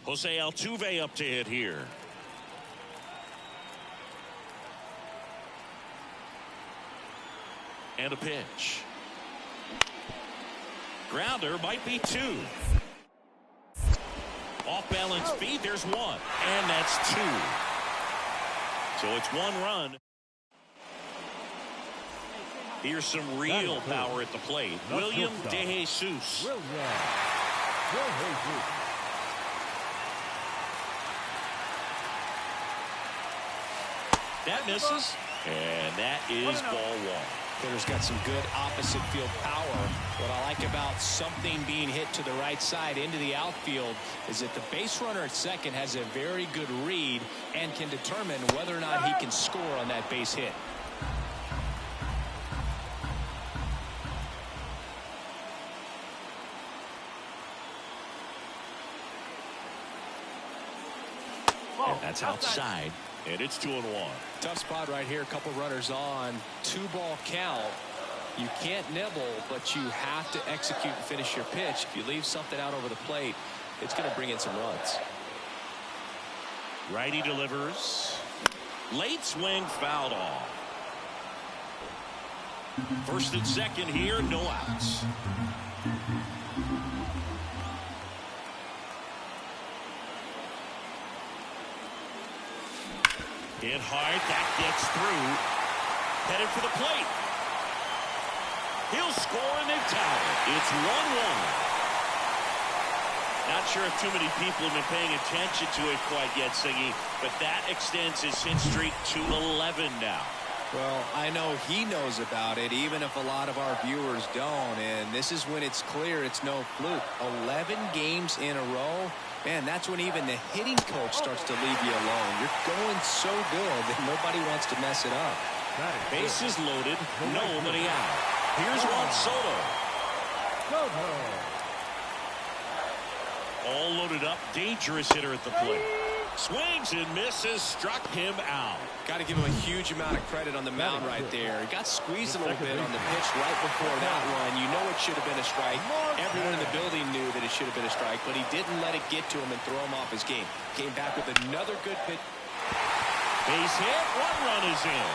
Jose Altuve up to hit here. And a pitch. Grounder might be 2. Off balance speed, there's 1. And that's 2. So it's 1 run. Here's some real power at the plate. William De Jesus. That misses. And that is ball 1. Hitter's got some good opposite field power. What I like about something being hit to the right side into the outfield is that the base runner at second has a very good read and can determine whether or not he can score on that base hit. And that's outside. And it's 2-1. Tough spot right here. A couple runners on. 2-ball count. You can't nibble, but you have to execute and finish your pitch. If you leave something out over the plate, it's going to bring in some runs. Righty delivers. Late swing, fouled off. First and second here, no outs. Hit hard, that gets through. Headed for the plate. He'll score and they tie it. It's 1-1. Not sure if too many people have been paying attention to it quite yet, Siggy, but that extends his hit streak to 11 now. Well, I know he knows about it, even if a lot of our viewers don't. And this is when it's clear it's no fluke. 11 games in a row. Man, that's when even the hitting coach starts to leave you alone. You're going so good that nobody wants to mess it up. Bases loaded, nobody out. Here's Juan Soto. All loaded up, dangerous hitter at the plate. Swings and misses, struck him out. Got to give him a huge amount of credit on the mound right there. He got squeezed a little bit on the pitch right before that one. You know it should have been a strike. Everyone in the building knew that it should have been a strike, but he didn't let it get to him and throw him off his game. Came back with another good pitch. Base hit, 1 run is in.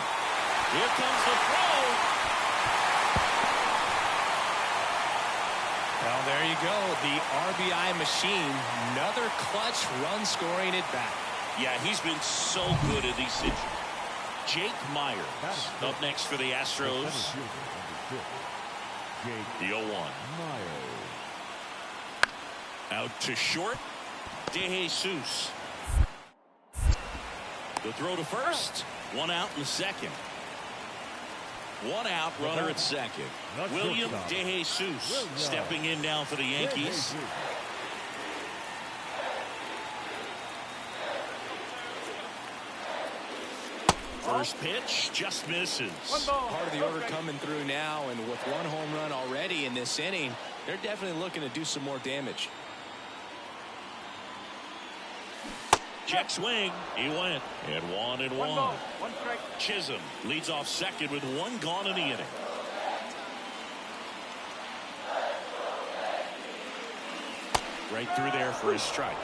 Here comes the throw. Well, there you go. The RBI machine. Another clutch run scoring at bat. Yeah, he's been so good at these situations. Jake Myers up next for the Astros. The 0-1. Out to short. De Jesus. The throw to first. 1 out in the second. 1 out, runner at second. William De Jesus stepping in now for the Yankees. First pitch just misses. Part of the order coming through now, and with 1 home run already in this inning, they're definitely looking to do some more damage. Check swing. He went. And 1-1. Chisholm leads off second with 1 gone in the inning. Right through there for his strike.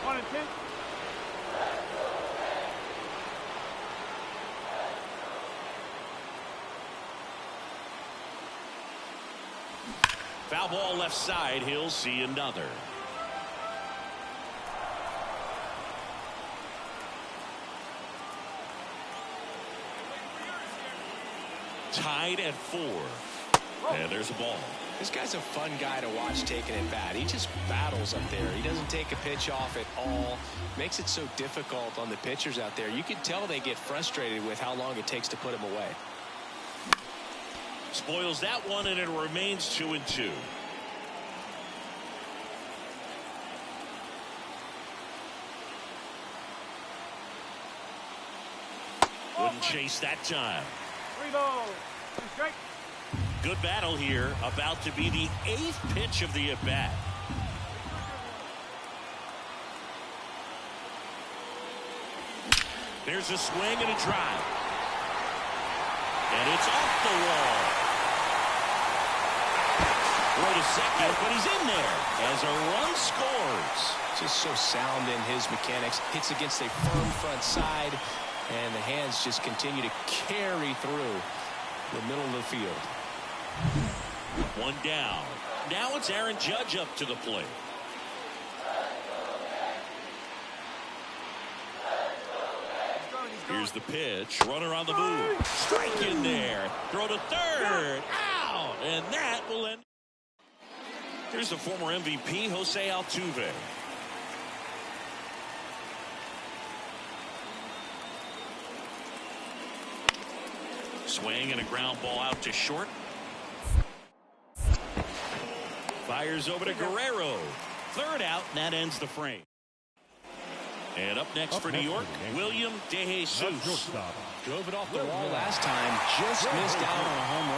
1-2. Foul ball left side. He'll see another. Tied at 4. And there's a ball. This guy's a fun guy to watch taking at bat. He just battles up there. He doesn't take a pitch off at all. Makes it so difficult on the pitchers out there. You can tell they get frustrated with how long it takes to put him away. Spoils that one, and it remains 2-2. Wouldn't chase that time. 3 balls. 2 strikes. Good battle here. About to be the 8th pitch of the at-bat. There's a swing and a drive. And it's off the wall. Throw to second, but he's in there as a run scores. Just so sound in his mechanics. Hits against a firm front side, and the hands just continue to carry through the middle of the field. One down. Now it's Aaron Judge up to the plate. Here's the pitch. Runner on the move. Strike in there. Throw to third. Out. And that will end. Here's the former MVP, Jose Altuve. Swing and a ground ball out to short. Fires over to Guerrero. Third out, and that ends the frame. And up next for New York, William De Jesus. Drove it off the wall last time. Just missed out on a home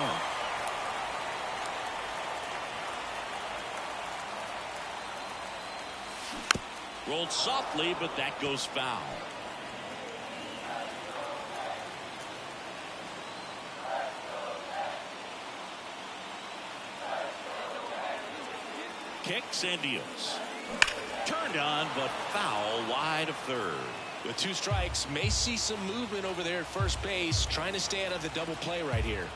run. Rolled softly, but that goes foul. Kicks and deals. Turned on, but foul wide of third. With 2 strikes, may see some movement over there at first base, trying to stay out of the double play right here.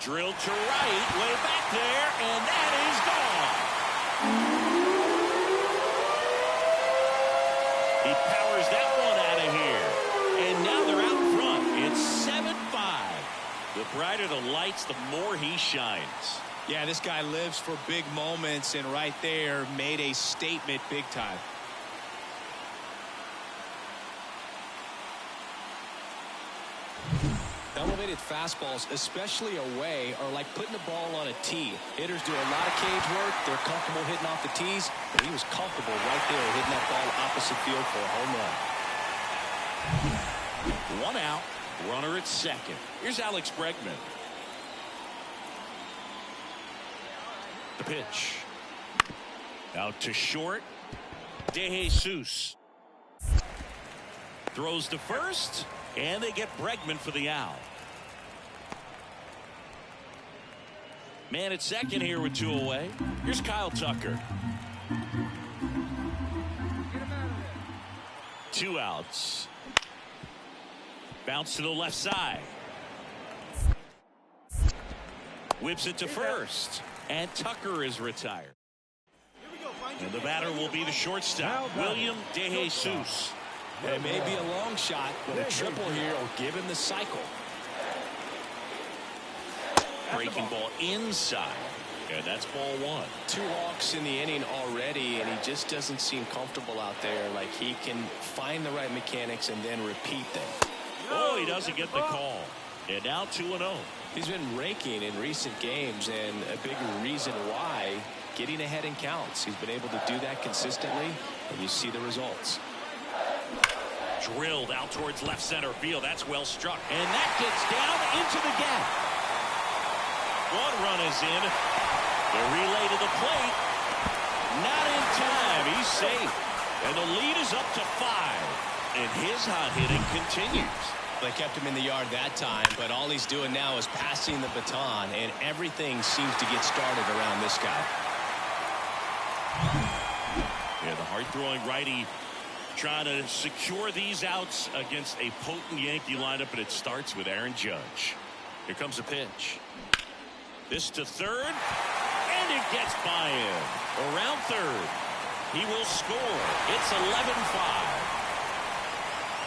Drilled to right, way back there, and that is gone. He powers that one out of here. And now they're out front. It's 7-5. The brighter the lights, the more he shines. Yeah, this guy lives for big moments, and right there made a statement big time. Elevated fastballs, especially away, are like putting the ball on a tee. Hitters do a lot of cage work. They're comfortable hitting off the tees, but he was comfortable right there hitting that ball opposite field for a home run. One out, runner at second. Here's Alex Bregman. The pitch. Out to short. De Jesus. Throws to first, and they get Bregman for the out. Man at second here with 2 away. Here's Kyle Tucker. 2 outs. Bounce to the left side. Whips it to first. And Tucker is retired. And the batter will be the shortstop, William De Jesus. It may be a long shot, but a triple here will give him the cycle. Breaking ball inside. And that's ball 1. 2 walks in the inning already, and he just doesn't seem comfortable out there. Like he can find the right mechanics and then repeat them. Oh, he doesn't get the call. And now 2-0. He's been raking in recent games, and a big reason why, getting ahead in counts. He's been able to do that consistently, and you see the results. Drilled out towards left center field. That's well struck. And that gets down into the gap. 1 run is in. The relay to the plate. Not in time. He's safe. And the lead is up to 5. And his hot hitting continues. They kept him in the yard that time, but all he's doing now is passing the baton, and everything seems to get started around this guy. Yeah, the hard-throwing righty trying to secure these outs against a potent Yankee lineup, and it starts with Aaron Judge. Here comes a pitch. This to third, and it gets by him. Around third. He will score. It's 11-5.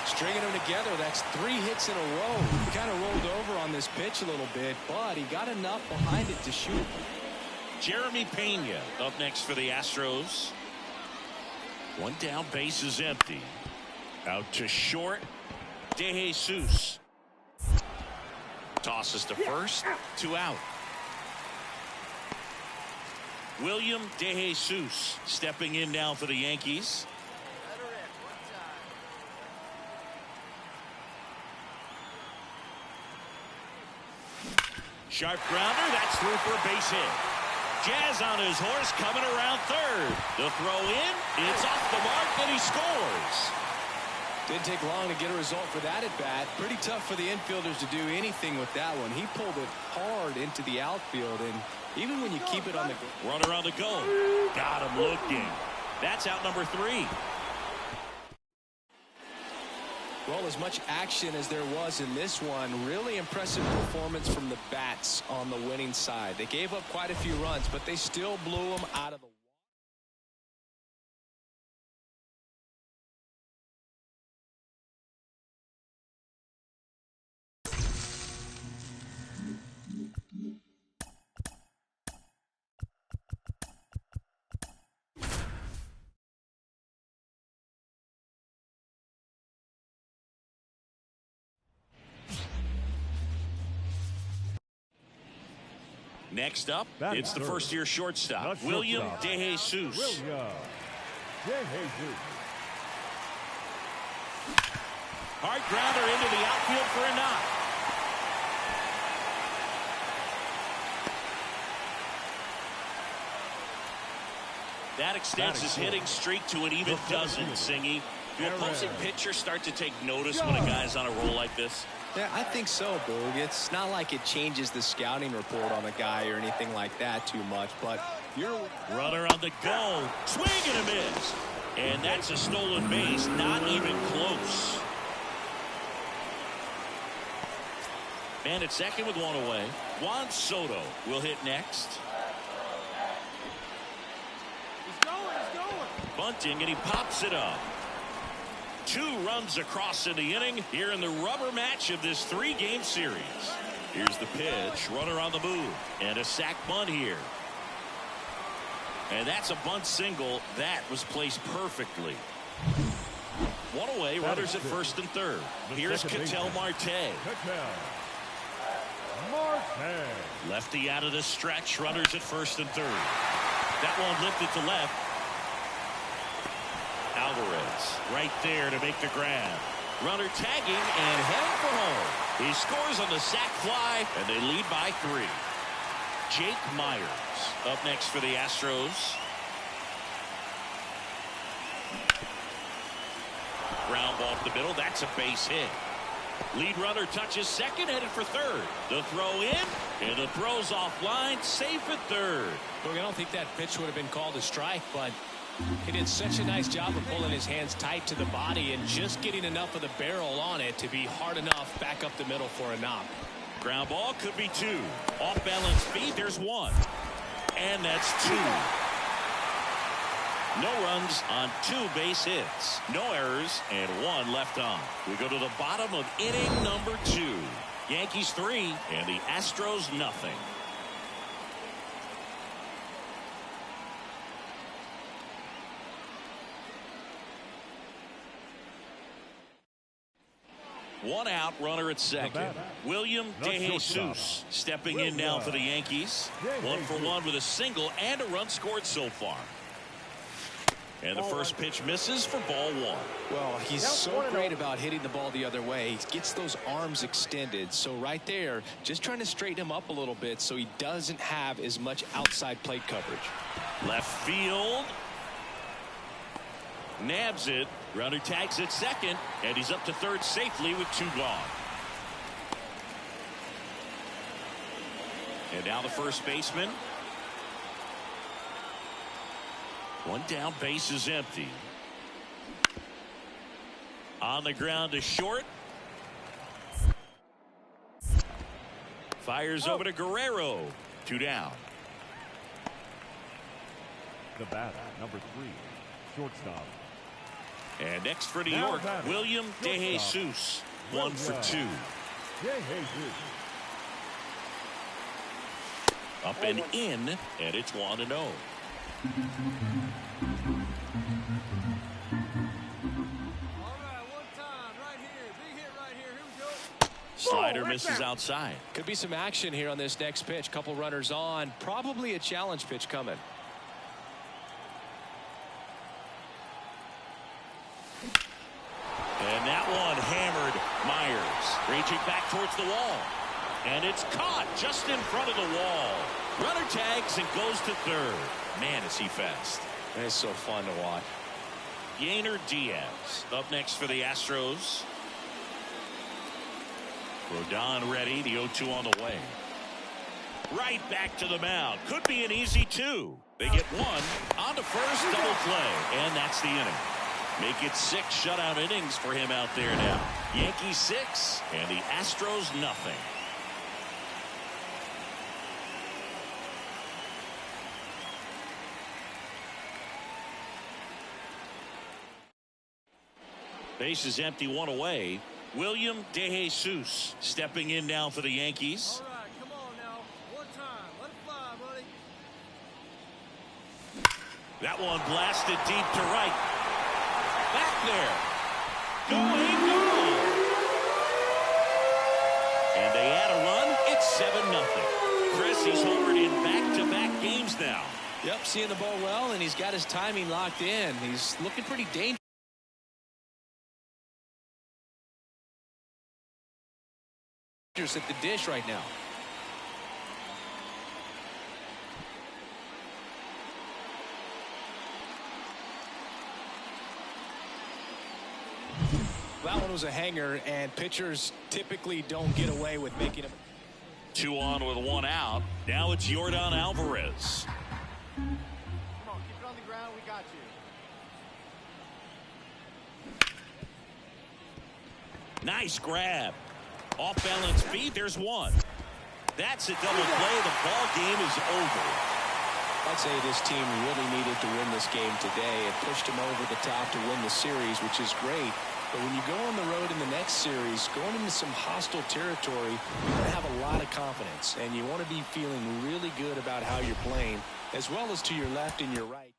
Stringing them together, that's 3 hits in a row. He kind of rolled over on this pitch a little bit, but he got enough behind it to shoot. Jeremy Pena up next for the Astros. 1 down, base is empty. Out to short. De Jesus. Tosses to first. 2 out. William De Jesus stepping in now for the Yankees. Sharp grounder, that's through for a base hit. Jazz on his horse coming around third. The throw in, it's off the mark, and he scores. Didn't take long to get a result for that at bat. Pretty tough for the infielders to do anything with that one. He pulled it hard into the outfield, and even when you keep it on the runner on the go, got him looking. That's out number 3. Well, as much action as there was in this one, really impressive performance from the bats on the winning side. They gave up quite a few runs, but they still blew them out of the Next up, it's the first-year shortstop, William De Jesus. Hard grounder into the outfield for a knock. That extends his hitting streak to an even dozen, Singy. Do opposing pitchers start to take notice when a guy's on a roll like this? Yeah, I think so, Boog. It's not like it changes the scouting report on a guy or anything like that too much, but you're runner on the go, swing and a miss, and that's a stolen base, not even close. Man at second with one away. Juan Soto will hit next. He's going. Bunting, and he pops it up. 2 runs across in the inning here in the rubber match of this 3-game series. Here's the pitch, runner on the move, and a sac bunt here. And that's a bunt single that was placed perfectly. One away, runners at first and third. Here's Ketel Marte. Lefty out of the stretch, runners at first and third. That one lifted to left. Alvarez right there to make the grab. Runner tagging and heading for home. He scores on the sac fly, and they lead by 3. Jake Myers up next for the Astros. Ground ball up the middle. That's a base hit. Lead runner touches second, headed for third. The throw in, and the throw's offline, safe at third. Look, I don't think that pitch would have been called a strike, but he did such a nice job of pulling his hands tight to the body and just getting enough of the barrel on it to be hard enough back up the middle for a knock. Ground ball could be 2. Off balance feet, there's 1. And that's 2. No runs on 2 base hits. No errors and 1 left on. We go to the bottom of inning number 2. Yankees 3 and the Astros nothing. One out, runner at second. William De Jesus stepping in now for the Yankees. 1 for 1 with a single and a run scored so far. And the first pitch misses for ball 1. Well, he's so great about hitting the ball the other way. He gets those arms extended. So right there, just trying to straighten him up a little bit so he doesn't have as much outside plate coverage. Left field. Nabs it. Runner tags at second, and he's up to third safely with 2 gone. And now the first baseman. 1 down, base is empty. On the ground to short. Fires over to Guerrero. 2 down. The batter, number 3, shortstop. And next for New York, William De Jesus. 1 for 2. Up and in, and it's 1-0. Slider misses outside. Could be some action here on this next pitch. Couple runners on. Probably a challenge pitch coming. Reaching back towards the wall. And it's caught just in front of the wall. Runner tags and goes to third. Man, is he fast. It's so fun to watch. Yainer Diaz up next for the Astros. Rodon ready. The 0-2 on the way. Right back to the mound. Could be an easy 2. They get 1 on to first, double play, and that's the inning. Make it 6 shutout innings for him out there now. Yankees 6 and the Astros nothing. Base is empty, 1 away. William De Jesus stepping in now for the Yankees. All right, come on now. One time. Let it fly, buddy. That one blasted deep to right. Back there. Going, goal. And they add a run. It's 7-0. Chris, he's homered in back-to-back games now. Yep, seeing the ball well, and he's got his timing locked in. He's looking pretty dangerous at the dish right now. That one was a hanger, and pitchers typically don't get away with making him. 2 on with 1 out. Now it's Yordan Alvarez. Come on, keep it on the ground. We got you. Nice grab. Off balance feet. There's 1. That's a double play. The ball game is over. I'd say this team really needed to win this game today. It pushed them over the top to win the series, which is great. But when you go on the road in the next series, going into some hostile territory, you want to have a lot of confidence, and you want to be feeling really good about how you're playing, as well as to your left and your right.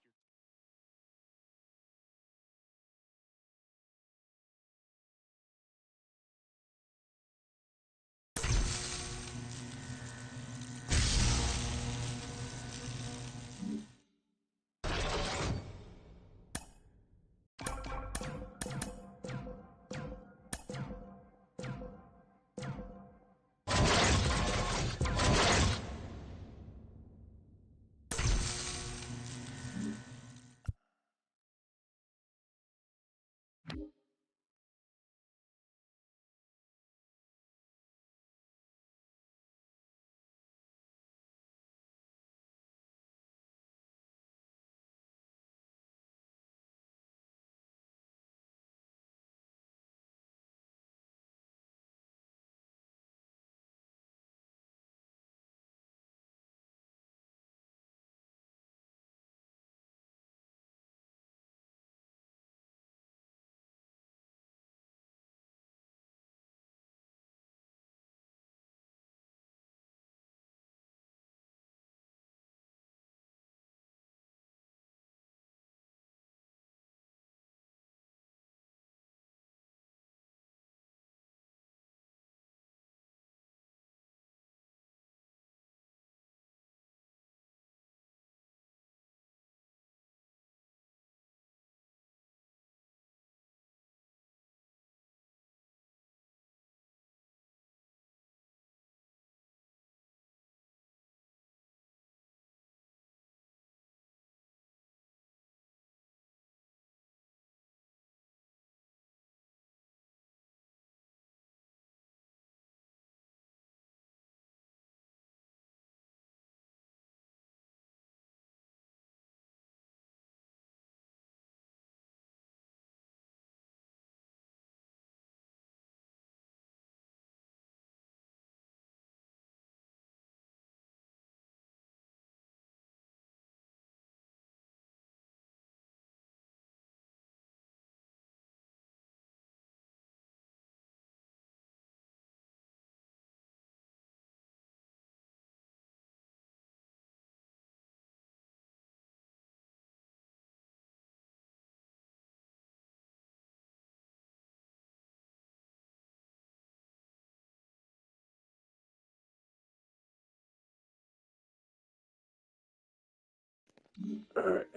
All right.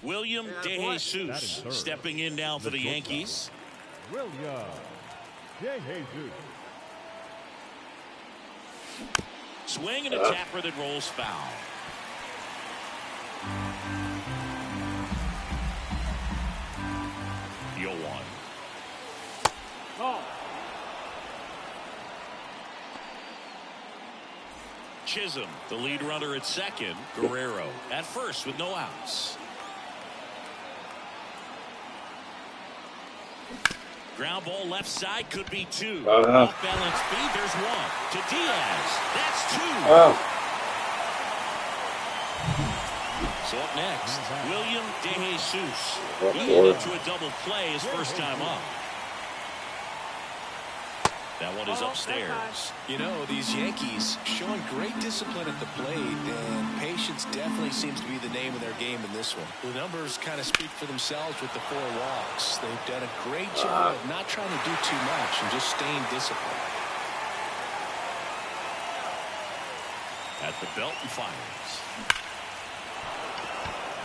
William boy. DeJesus stepping in now for the Yankees. William DeJesus. Swing and a tapper that rolls foul. The 0-1. Oh. Chisholm, the lead runner at second. Guerrero at first with no outs. Ground ball left side, could be two. Off balance speed, there's one. To Diaz, that's two. So up next, William DeJesus. He hit into a double play his first time up. That one is upstairs. You know, these Yankees showing great discipline at the plate, and patience definitely seems to be the name of their game in this one. The numbers kind of speak for themselves with the 4 walks. They've done a great job of not trying to do too much and just staying disciplined. At the belt and fires.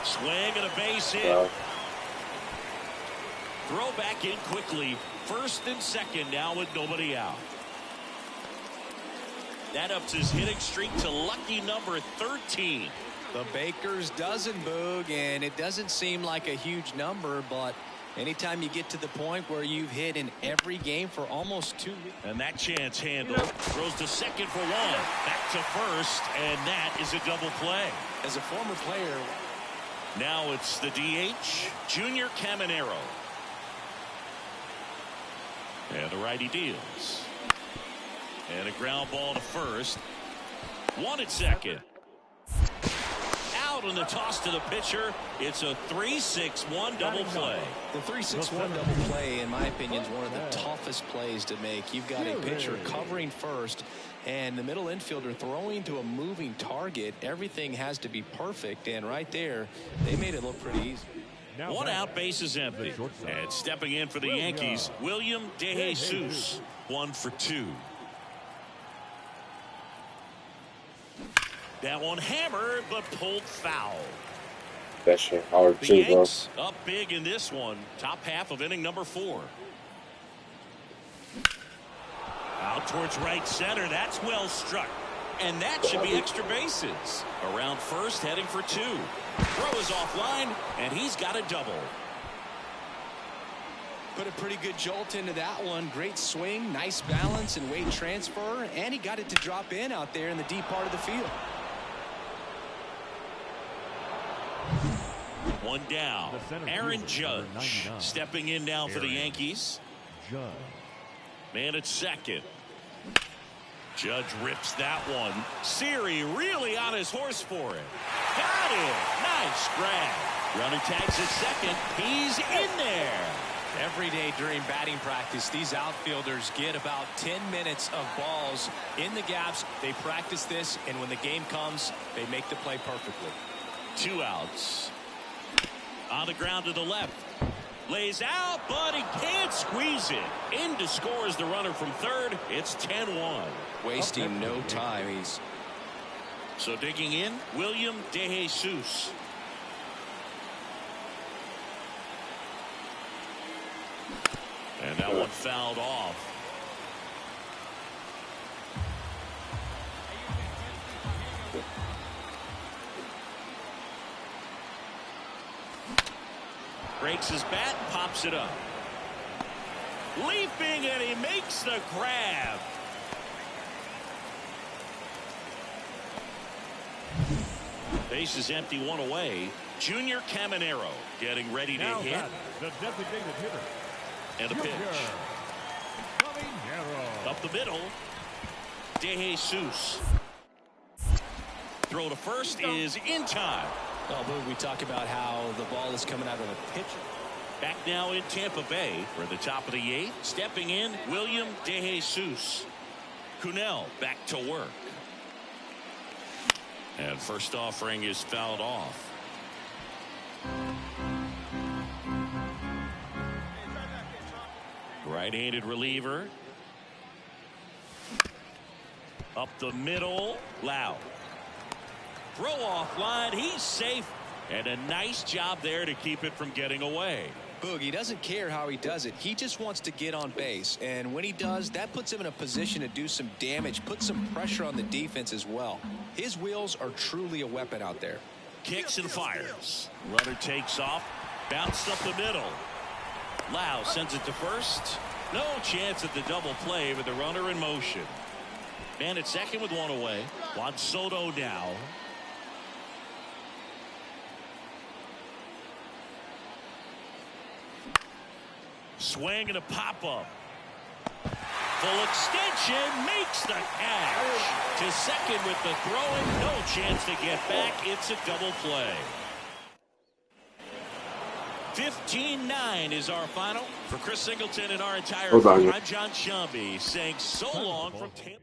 Swing and a base hit. Throw back in quickly. First and second now with nobody out. That ups his hitting streak to lucky number 13. The Baker's dozen, Boog, and it doesn't seem like a huge number, but anytime you get to the point where you've hit in every game for almost 2 weeks. And that chance handle throws to second for one. Back to first, and that is a double play. As a former player. Now it's the DH, Junior Caminero. And the righty deals. And a ground ball to first. One at second. Out on the toss to the pitcher. It's a 3-6-1 double play. The 3-6-1 double play, in my opinion, is one of the toughest plays to make. You've got a pitcher covering first, and the middle infielder throwing to a moving target. Everything has to be perfect, and right there, they made it look pretty easy. One out, base is empty. And stepping in for the Yankees, William DeJesus. 1 for 2. That one hammered, but pulled foul. That shit hard The too, bro. Yanks up big in this one. Top half of inning number 4. Out towards right center. That's well struck. And that should be extra bases. Around first, heading for 2. Throw is offline, and he's got a double. Put a pretty good jolt into that one. Great swing, nice balance and weight transfer, and he got it to drop in out there in the deep part of the field. One down. Aaron Judge stepping in now for the Yankees. Man at second. Judge rips that one. Siri really on his horse for it. Got it. Nice grab. Runner tags at second. He's in there. Every day during batting practice, these outfielders get about 10 minutes of balls in the gaps. They practice this, and when the game comes, they make the play perfectly. 2 outs. On the ground to the left. Lays out, but he can't squeeze it. In to score is the runner from third. It's 10-1. Wasting no time. He's So digging in, William DeJesus. And that one fouled off. Breaks his bat and pops it up. Leaping, and he makes the grab. Base is empty, 1 away. Junior Caminero getting ready to Now hit. the designated hitter. And a pitch. Caminero. Up the middle. DeJesus. Throw to first is in time. Oh, but we talk about how the ball is coming out of the pitcher. Back now in Tampa Bay for the top of the 8th. Stepping in, William DeJesus. Cunell back to work. And first offering is fouled off. Right-handed reliever. Up the middle. Loud. Throw off line. He's safe. And a nice job there to keep it from getting away. Boogie doesn't care how he does it. He just wants to get on base. And when he does, that puts him in a position to do some damage, put some pressure on the defense as well. His wheels are truly a weapon out there. Kicks and fires. Runner takes off. Bounced up the middle. Lau sends it to first. No chance at the double play with the runner in motion. Man at second with one away. Juan Soto now. Swing and a pop-up. Full extension, makes the catch. To second with the throw-in, no chance to get back. It's a double play. 15-9 is our final. For Chris Singleton and our entire crew, I'm John Shambi saying so long from Tampa.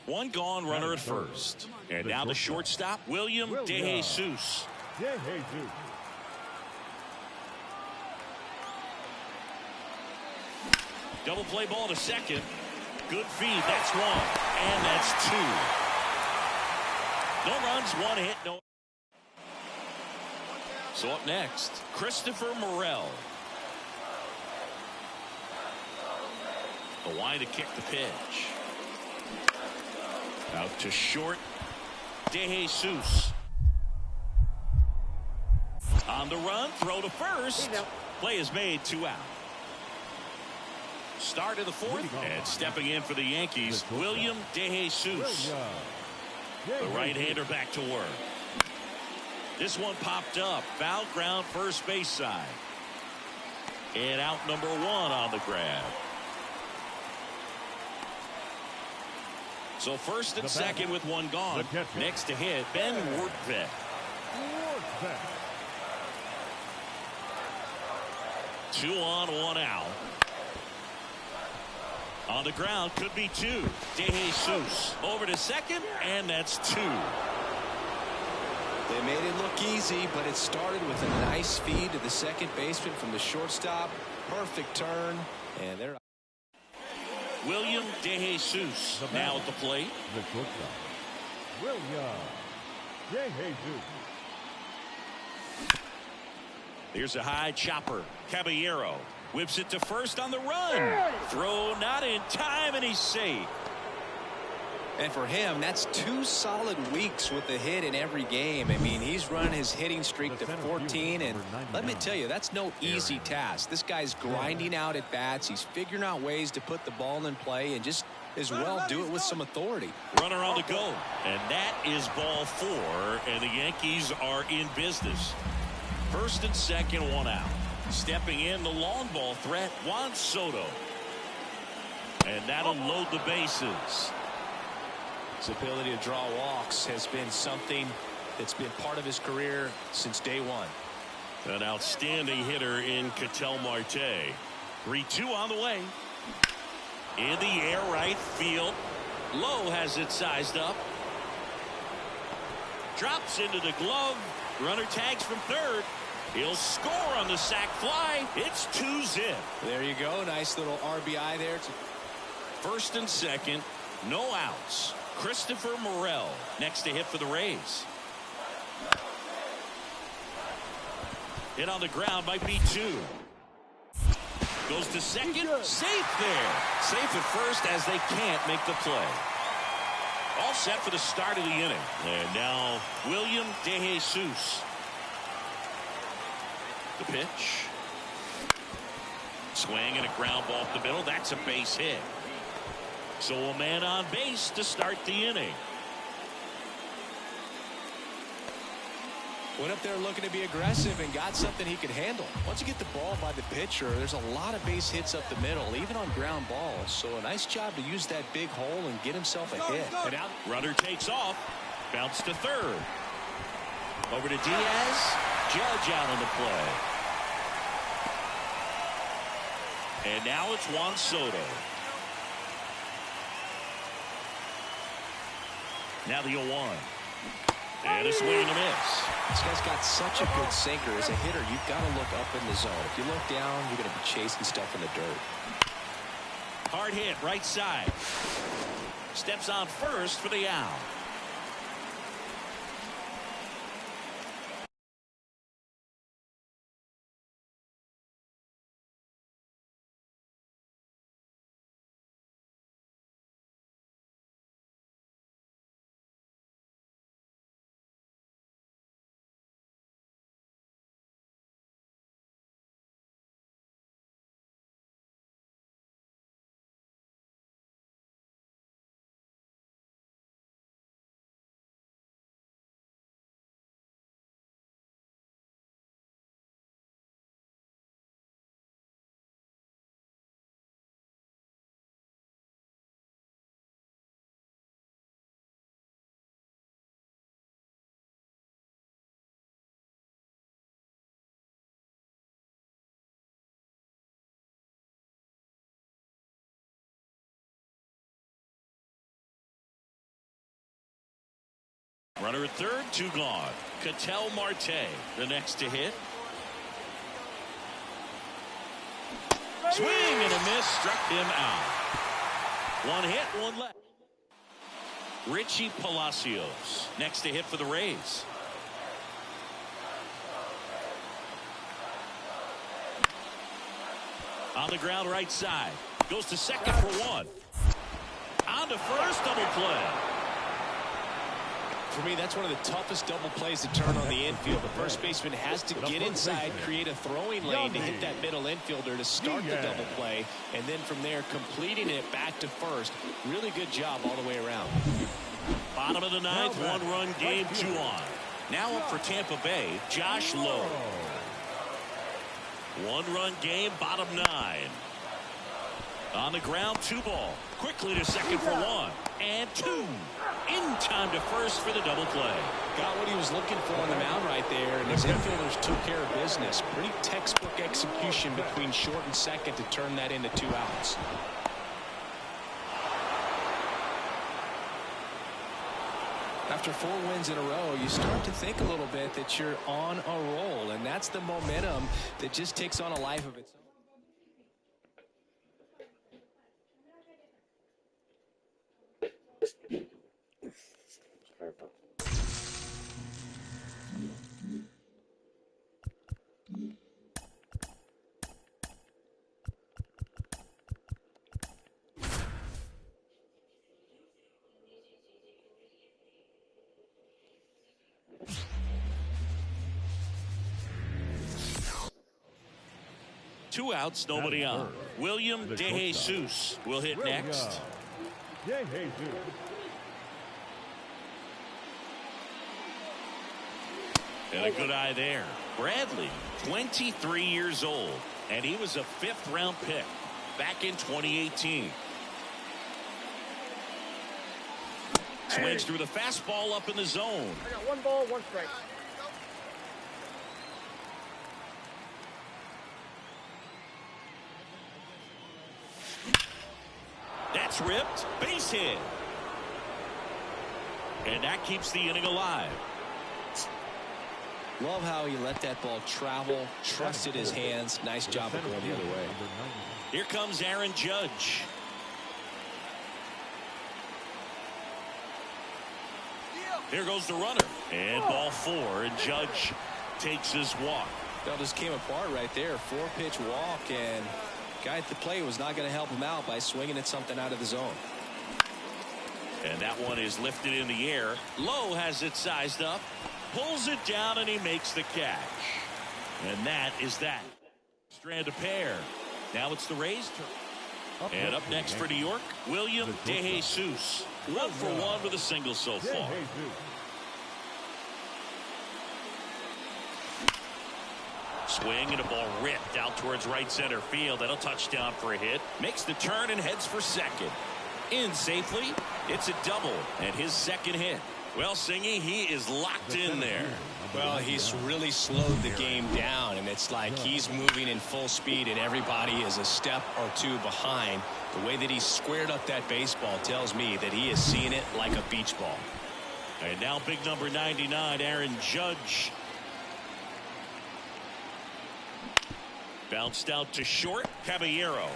One gone, runner at first. And now the shortstop, William DeJesus. Double play ball to second. Good feed. That's one. And that's two. No runs, one hit, no. So up next, Christopher Morel. The line to kick the pitch. Out to short. DeJesus. On the run, throw to first. Play is made, 2 out. Start of the fourth, and stepping in for the Yankees, William DeJesus. The right-hander back to work. This one popped up. Foul ground, first base side. And out number 1 on the grab. So first and second with one gone. Next to hit, Ben Workvet. 2 on, 1 out. On the ground, could be 2. DeJesus over to second, and that's 2. They made it look easy, but it started with a nice feed to the second baseman from the shortstop. Perfect turn, and they're William DeJesus now at the plate. William DeJesus. Here's a high chopper. Caballero whips it to first on the run. Throw not in time, and he's safe. And for him, that's 2 solid weeks with a hit in every game. I mean, he's run his hitting streak to 14, and let me tell you, that's no easy task. This guy's grinding out at bats. He's figuring out ways to put the ball in play and just as well do it with some authority. Runner on the go, and that is ball 4, and the Yankees are in business. First and second, 1 out. Stepping in, the long ball threat, Juan Soto. And that'll load the bases. His ability to draw walks has been something that's been part of his career since day one. An outstanding hitter in Ketel Marte. 3-2 on the way. In the air, right field. Lowe has it sized up. Drops into the glove. Runner tags from third. He'll score on the sac fly. It's 2-zip. There you go. Nice little RBI there. First and second, no outs. Christopher Morel next to hit for the Rays. Hit on the ground, might be 2. Goes to second, safe there. Safe at first as they can't make the play. All set for the start of the inning. And now William DeJesus. The pitch. Swing and a ground ball up the middle. That's a base hit. So a man on base to start the inning. Went up there looking to be aggressive and got something he could handle. Once you get the ball by the pitcher, there's a lot of base hits up the middle, even on ground balls. So a nice job to use that big hole and get himself a hit. And out, runner takes off. Bounce to third. Over to Diaz. Judge out on the play. And now it's Juan Soto. Now the 0-1. And a swing and a miss. This guy's got such a good sinker. As a hitter, you've got to look up in the zone. If you look down, you're going to be chasing stuff in the dirt. Hard hit, right side. Steps on first for the out. Runner at third, 2 gone. Ketel Marte, the next to hit. Swing and a miss, struck him out. 1 hit, 1 left. Richie Palacios, next to hit for the Rays. On the ground right side. Goes to second for 1. On to first, double play. For me, that's one of the toughest double plays to turn on the infield. The first baseman has to get inside, create a throwing lane to hit that middle infielder to start the double play, and then from there completing it back to first. Really good job all the way around. Bottom of the 9th, 1-run game, 2 on. Now up for Tampa Bay, Josh Lowe. 1-run game, bottom 9. On the ground, 2 ball. Quickly to second for 1. And 2. In time to first for the double play. Got what he was looking for on the mound right there, and his infielders took care of business. Pretty textbook execution between short and second to turn that into 2 outs. After 4 wins in a row, you start to think a little bit that you're on a roll, and that's the momentum that just takes on a life of its own. Two outs, nobody on. William De Jesus will hit next. And a good eye there. Bradley, 23 years old, and he was a 5th-round pick back in 2018. Swings through the fastball up in the zone. I got 1 ball, 1 strike. That's ripped. Base hit. And that keeps the inning alive. Love how he let that ball travel, trusted his hands. Nice job of going the other way. Here comes Aaron Judge. Here goes the runner. And ball 4, and Judge takes his walk. That just came apart right there. 4-pitch walk, and guy at the plate was not going to help him out by swinging at something out of the zone. And that one is lifted in the air. Lowe has it sized up, pulls it down, and he makes the catch. And that is that. Strand a pair. Now it's the Rays' turn. And up next for New York, William De Jesus. 1 for 1 with a single so far. Swing and a ball ripped out towards right center field. That'll touchdown for a hit. Makes the turn and heads for second. In safely. It's a double and his second hit. Well, Singy, he is locked in there. Well, he's really slowed the game down, and it's like he's moving in full speed and everybody is a step or 2 behind. The way that he squared up that baseball tells me that he is seeing it like a beach ball. And now big number 99, Aaron Judge. Bounced out to short. Caballero.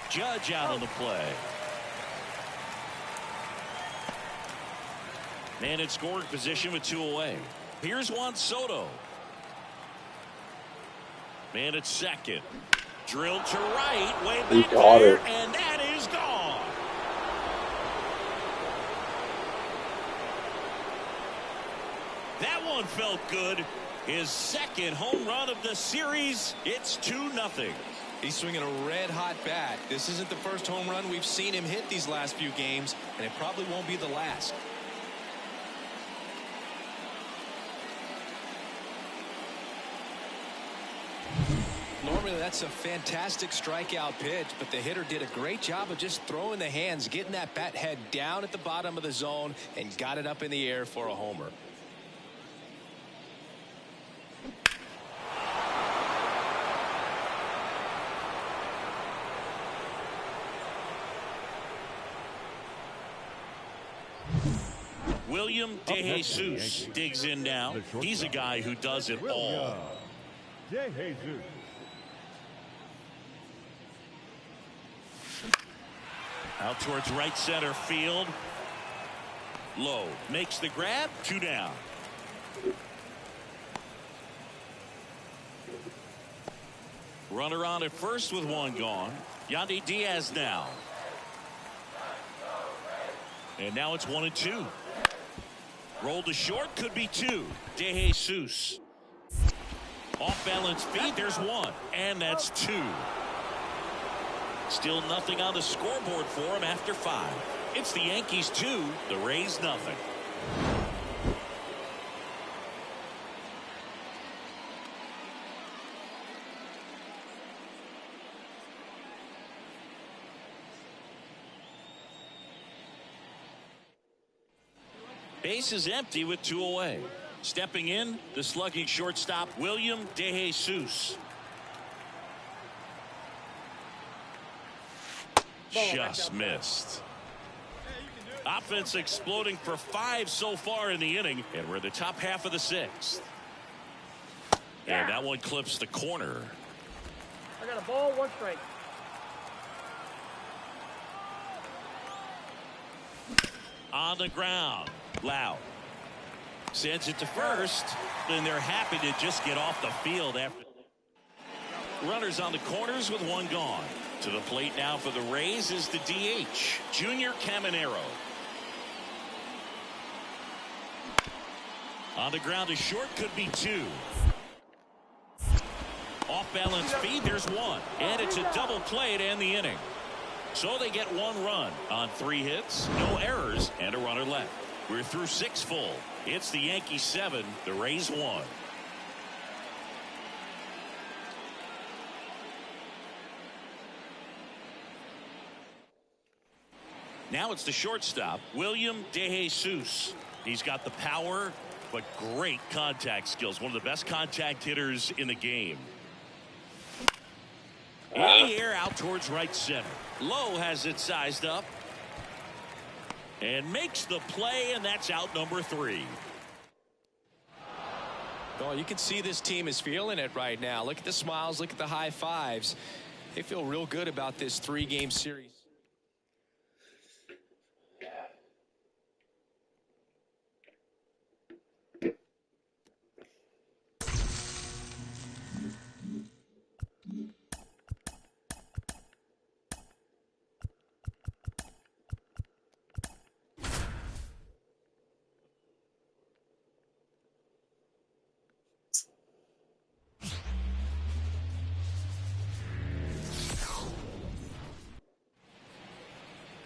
Judge out on the play. Man in scoring position with 2 away. Here's Juan Soto. Man at second. Drilled to right. Way back there. And that is gone. That one felt good. His second home run of the series. It's 2-0. He's swinging a red-hot bat. This isn't the first home run we've seen him hit these last few games, and it probably won't be the last. Normally, that's a fantastic strikeout pitch, but the hitter did a great job of just throwing the hands, getting that bat head down at the bottom of the zone, and got it up in the air for a homer. William DeJesus digs in now. He's a guy who does it all. DeJesus. Out towards right center field. Lowe makes the grab. 2 down. Runner on at first with 1 gone. Yandy Diaz now. And now it's 1-2. Roll to short, could be 2. DeJesus. Off balance feed, there's 1. And that's 2. Still nothing on the scoreboard for him after 5. It's the Yankees 2, the Rays nothing. Base is empty with 2 away. Stepping in, the slugging shortstop, William DeJesus. Just missed. Offense exploding for 5 so far in the inning, and we're in the top half of the 6th. And that one clips the corner. I got a ball, 1 strike. On the ground. Loud. Sends it to first. Then they're happy to just get off the field after. Runners on the corners with 1 gone. To the plate now for the Rays is the DH, Junior Caminero. On the ground is short, could be 2. Off balance feed, there's 1. And it's a double play to end the inning. So they get 1 run on 3 hits, no errors, and a runner left. We're through 6 full. It's the Yankees 7, the Rays 1. Now it's the shortstop, William DeJesus. He's got the power, but great contact skills. One of the best contact hitters in the game. In the air out towards right center. Lowe has it sized up. And makes the play, and that's out number 3. Oh, you can see this team is feeling it right now. Look at the smiles, look at the high fives. They feel real good about this 3-game series.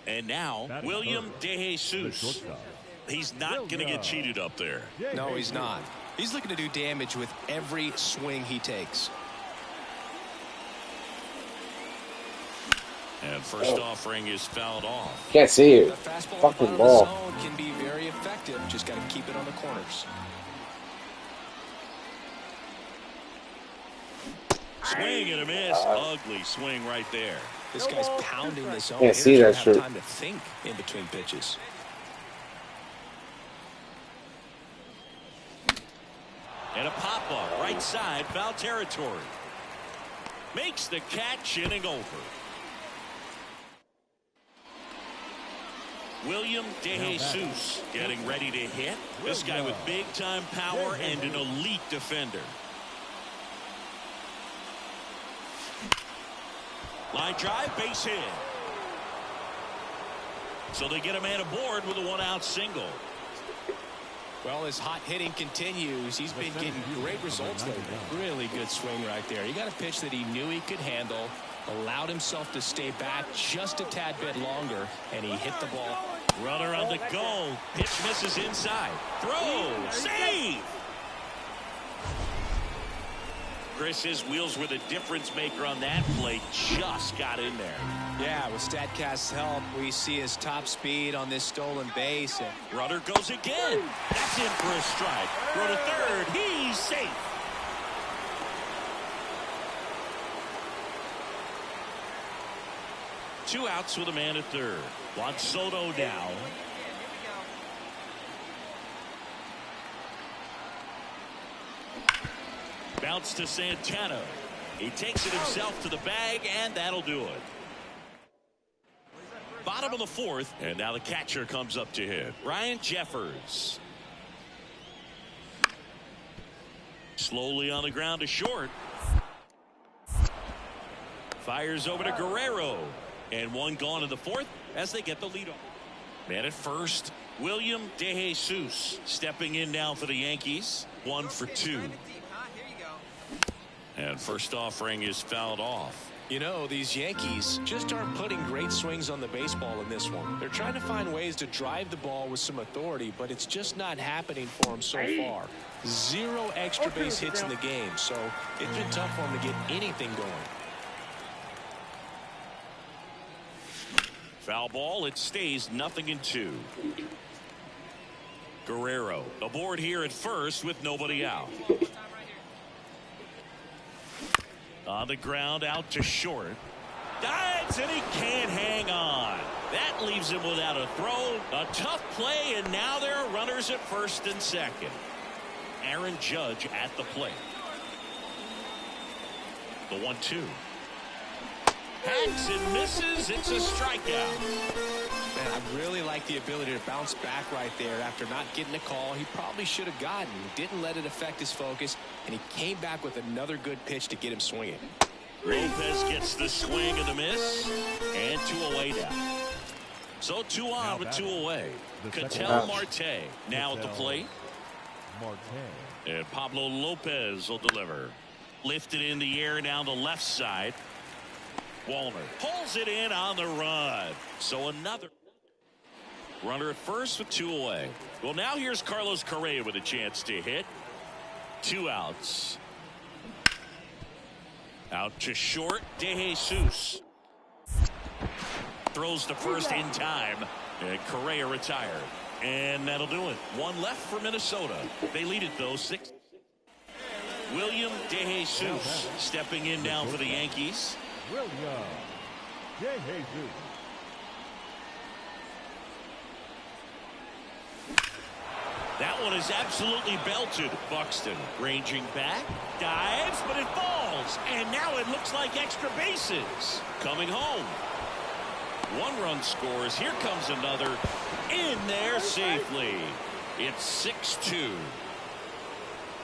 And now, William DeJesus. He's not going to get cheated up there. No, he's not. He's looking to do damage with every swing he takes. And first offering is fouled off. Can't see it. The fastball Fucking out of ball. the zone can be very effective. Just got to keep it on the corners. Swing and a miss. Ugly swing right there. This guy's pounding the zone. Can't see that Hitters shit. don't have time to think in between pitches. And a pop-up right side, foul territory. Makes the catch, inning over. William DeJesus getting ready to hit. This guy with big-time power and an elite defender. Line drive, base hit. So they get a man aboard with a 1-out single. Well, his hot hitting continues. He's been getting great results lately. Really good swing right there. He got a pitch that he knew he could handle, allowed himself to stay back just a tad bit longer, and he hit the ball. Runner on the go. Pitch misses inside. Throw. Save. Chris, his wheels were the difference maker on that play. Just got in there. Yeah, with StatCast's help, we see his top speed on this stolen base. And Runner goes again. That's in for a strike. Throw to third. He's safe. Two outs with a man at third. Juan Soto down. Bounce to Santana. He takes it himself to the bag, and that'll do it. Bottom of the fourth, and now the catcher comes up to hit. Ryan Jeffers. Slowly on the ground to short. Fires over to Guerrero. And one gone in the fourth as they get the lead off. Man at first, William DeJesus stepping in now for the Yankees. 1 for 2. And first offering is fouled off. You know, these Yankees just aren't putting great swings on the baseball in this one. They're trying to find ways to drive the ball with some authority, but it's just not happening for them so far. 0 extra base hits in the game, so it's been tough for them to get anything going. Foul ball. It stays 0-2. Guerrero aboard here at first with nobody out. On the ground out to short. Dives and he can't hang on. That leaves him without a throw. A tough play, and now there are runners at first and second. Aaron Judge at the plate. The 1-2. Hacks and misses. It's a strikeout. Man, I really like the ability to bounce back right there after not getting a call he probably should have gotten. Didn't let it affect his focus, and he came back with another good pitch to get him swinging. Lopez gets the swing and the miss, and 2 away now. So 2 on with 2 away. Ketel Marte now at the plate. And Pablo Lopez will deliver. Lifted in the air down the left side. Walner pulls it in on the run. So another runner at first with 2 away. Well, now here's Carlos Correa with a chance to hit. 2 outs. Out to short. DeJesus throws to first in time, and Correa retired. And that'll do it. 1 left for Minnesota. They lead it though 6. William DeJesus stepping in now for the Yankees. William DeJesus. That one is absolutely belted. Buxton ranging back, dives, but it falls. And now it looks like extra bases. Coming home. 1 run scores. Here comes another. In there safely. It's 6-2.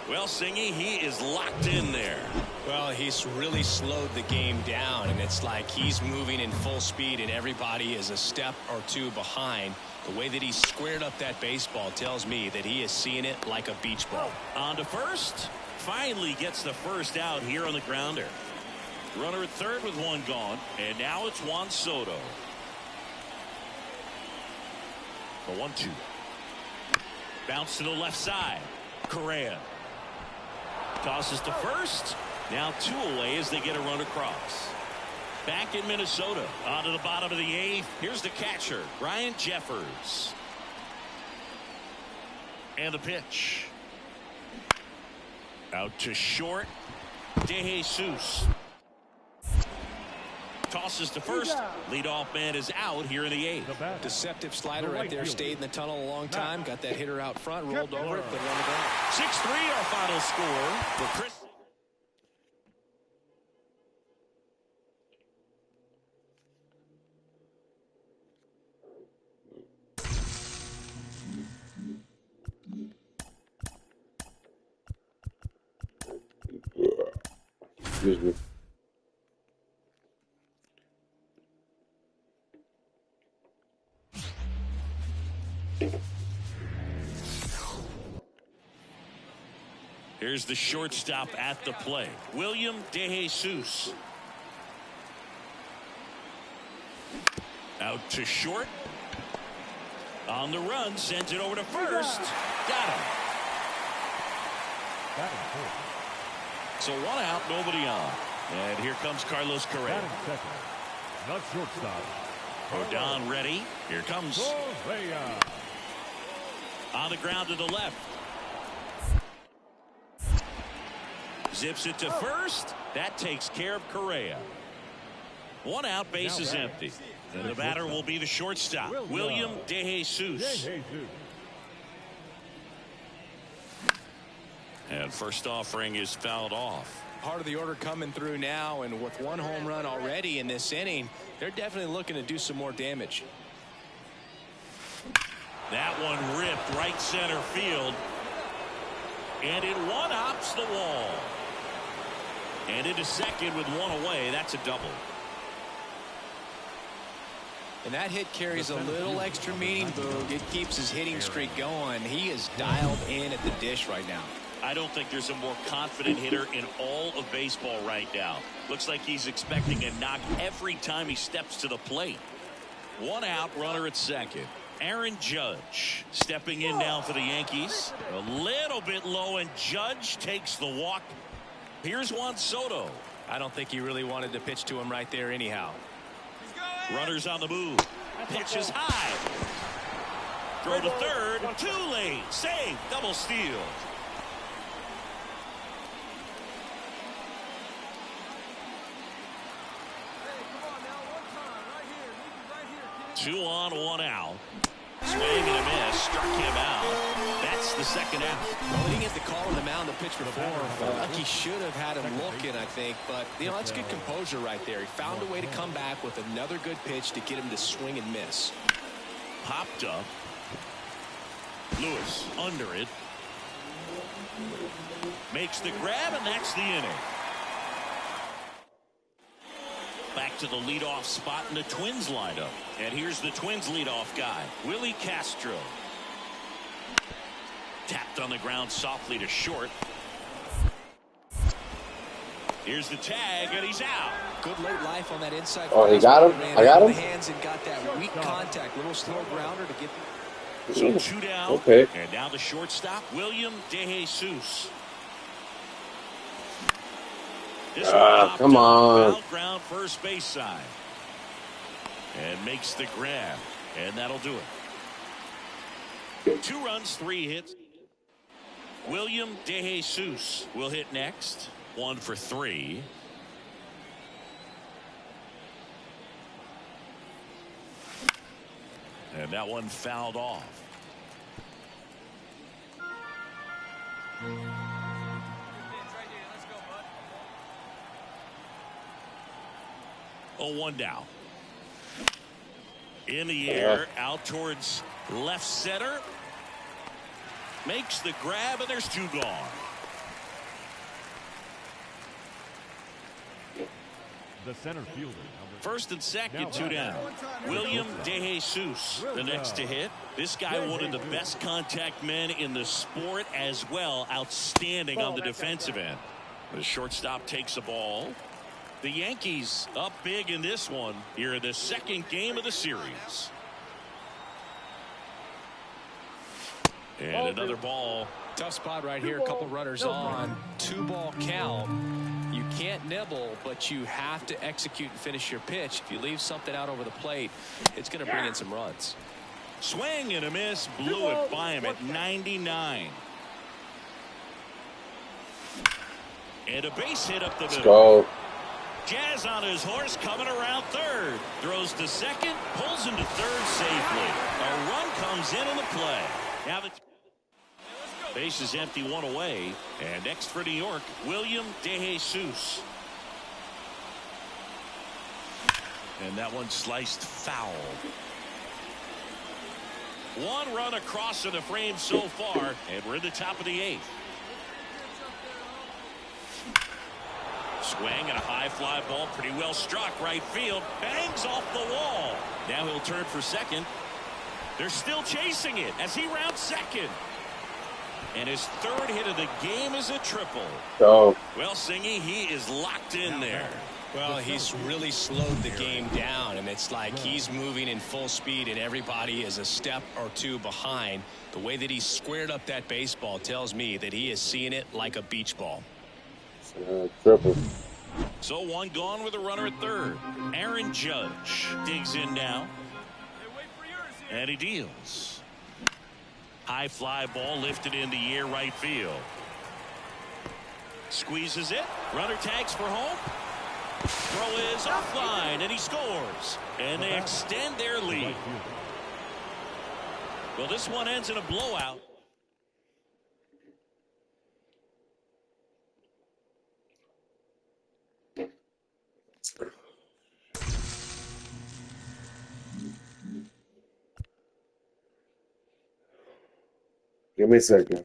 Well, Singy, he is locked in there. Well, he's really slowed the game down, and it's like he's moving in full speed, and everybody is a step or 2 behind. The way that he squared up that baseball tells me that he is seeing it like a beach ball. On to first. Finally gets the first out here on the grounder. Runner at third with 1 gone, and now it's Juan Soto. The 1-2. Bounce to the left side. Correa tosses to first. Now 2 away as they get a run across. Back in Minnesota. On to the bottom of the 8th. Here's the catcher, Ryan Jeffers. And the pitch. Out to short. DeJesus tosses to first. Leadoff man is out here in the 8th. Deceptive slider right there. Stayed in the tunnel a long time. Got that hitter out front. Rolled over it. Put it on the ground. 6-3 our final score for Chris. Excuse me. Here's the shortstop at the plate, William DeJesus. Out to short. On the run, sends it over to first. Got him. So 1 out, nobody on. And here comes Carlos Correa. Not shortstop. Rodon ready. Here comes. Correa. On the ground to the left. Zips it to first. That takes care of Correa. 1 out, base is empty. And the batter will be the shortstop, William DeJesus. And first offering is fouled off. Part of the order coming through now, and with one home run already in this inning, they're definitely looking to do some more damage. That one ripped right center field. And it one-hops the wall. And into second with one away. That's a double. And that hit carries a little extra meaning, Boog. It keeps his hitting streak going. He is dialed in at the dish right now. I don't think there's a more confident hitter in all of baseball right now. Looks like he's expecting a knock every time he steps to the plate. One out, runner at second. Aaron Judge stepping in now for the Yankees. A little bit low, and Judge takes the walk. Here's Juan Soto. I don't think he really wanted to pitch to him right there anyhow. Runners on the move. Pitch is high. Throw to third. Too late. Save. Double steal. Two on, one out. Swing and a miss. Struck him out. That's the second out. Well, he didn't get the call on the mound to pitch before. Like he should have had him looking, I think. But, you know, that's good composure right there. He found a way to come back with another good pitch to get him to swing and miss. Popped up. Lewis under it. Makes the grab, and that's the inning. Back to the leadoff spot in the Twins lineup. And here's the Twins leadoff guy, Willie Castro. Tapped on the ground softly to short. Here's the tag, and he's out. Good late life on that inside. Oh, he got him? I got him? Hands and got that weak contact. Little slow grounder to get. So two down. Okay. And now the shortstop, William DeJesus. Come on. Foul ground first base side. And makes the grab. And that'll do it. 2 runs, 3 hits. William DeJesus will hit next. 1 for 3. And that one fouled off. Oh, 1 down. In the air, out towards left center. Makes the grab, and there's 2 gone. The center fielder. First and second, 2 down. William DeJesus, the next to hit. This guy, one of the best contact men in the sport as well. Outstanding on the defensive end. The shortstop takes the ball. The Yankees up big in this one here in the second game of the series. And another ball. Tough spot right here. A couple runners on. 2-ball count. You can't nibble, but you have to execute and finish your pitch. If you leave something out over the plate, it's going to bring in some runs. Swing and a miss. Blew it by him at 99. And a base hit up the middle. Let's go. Jazz on his horse, coming around third. Throws to second, pulls into third safely. A run comes in the play. Now the base is empty, 1 away. And next for New York, William DeJesus. And that one sliced foul. 1 run across in the frame so far, and we're in the top of the 8th. Swing and a high fly ball, pretty well struck right field, bangs off the wall. Now he'll turn for second. They're still chasing it as he rounds second. And his 3rd hit of the game is a triple. Go. Well, Singy, he is locked in there. Well, he's really slowed the game down, and it's like he's moving in full speed, and everybody is a step or 2 behind. The way that he squared up that baseball tells me that he is seeing it like a beach ball. Triple. So 1 gone with a runner at third. Aaron Judge digs in now. And he deals. High fly ball lifted in the air right field. Squeezes it. Runner tags for home. Throw is offline, and he scores. And they extend their lead. Well, this one ends in a blowout. Give me a second.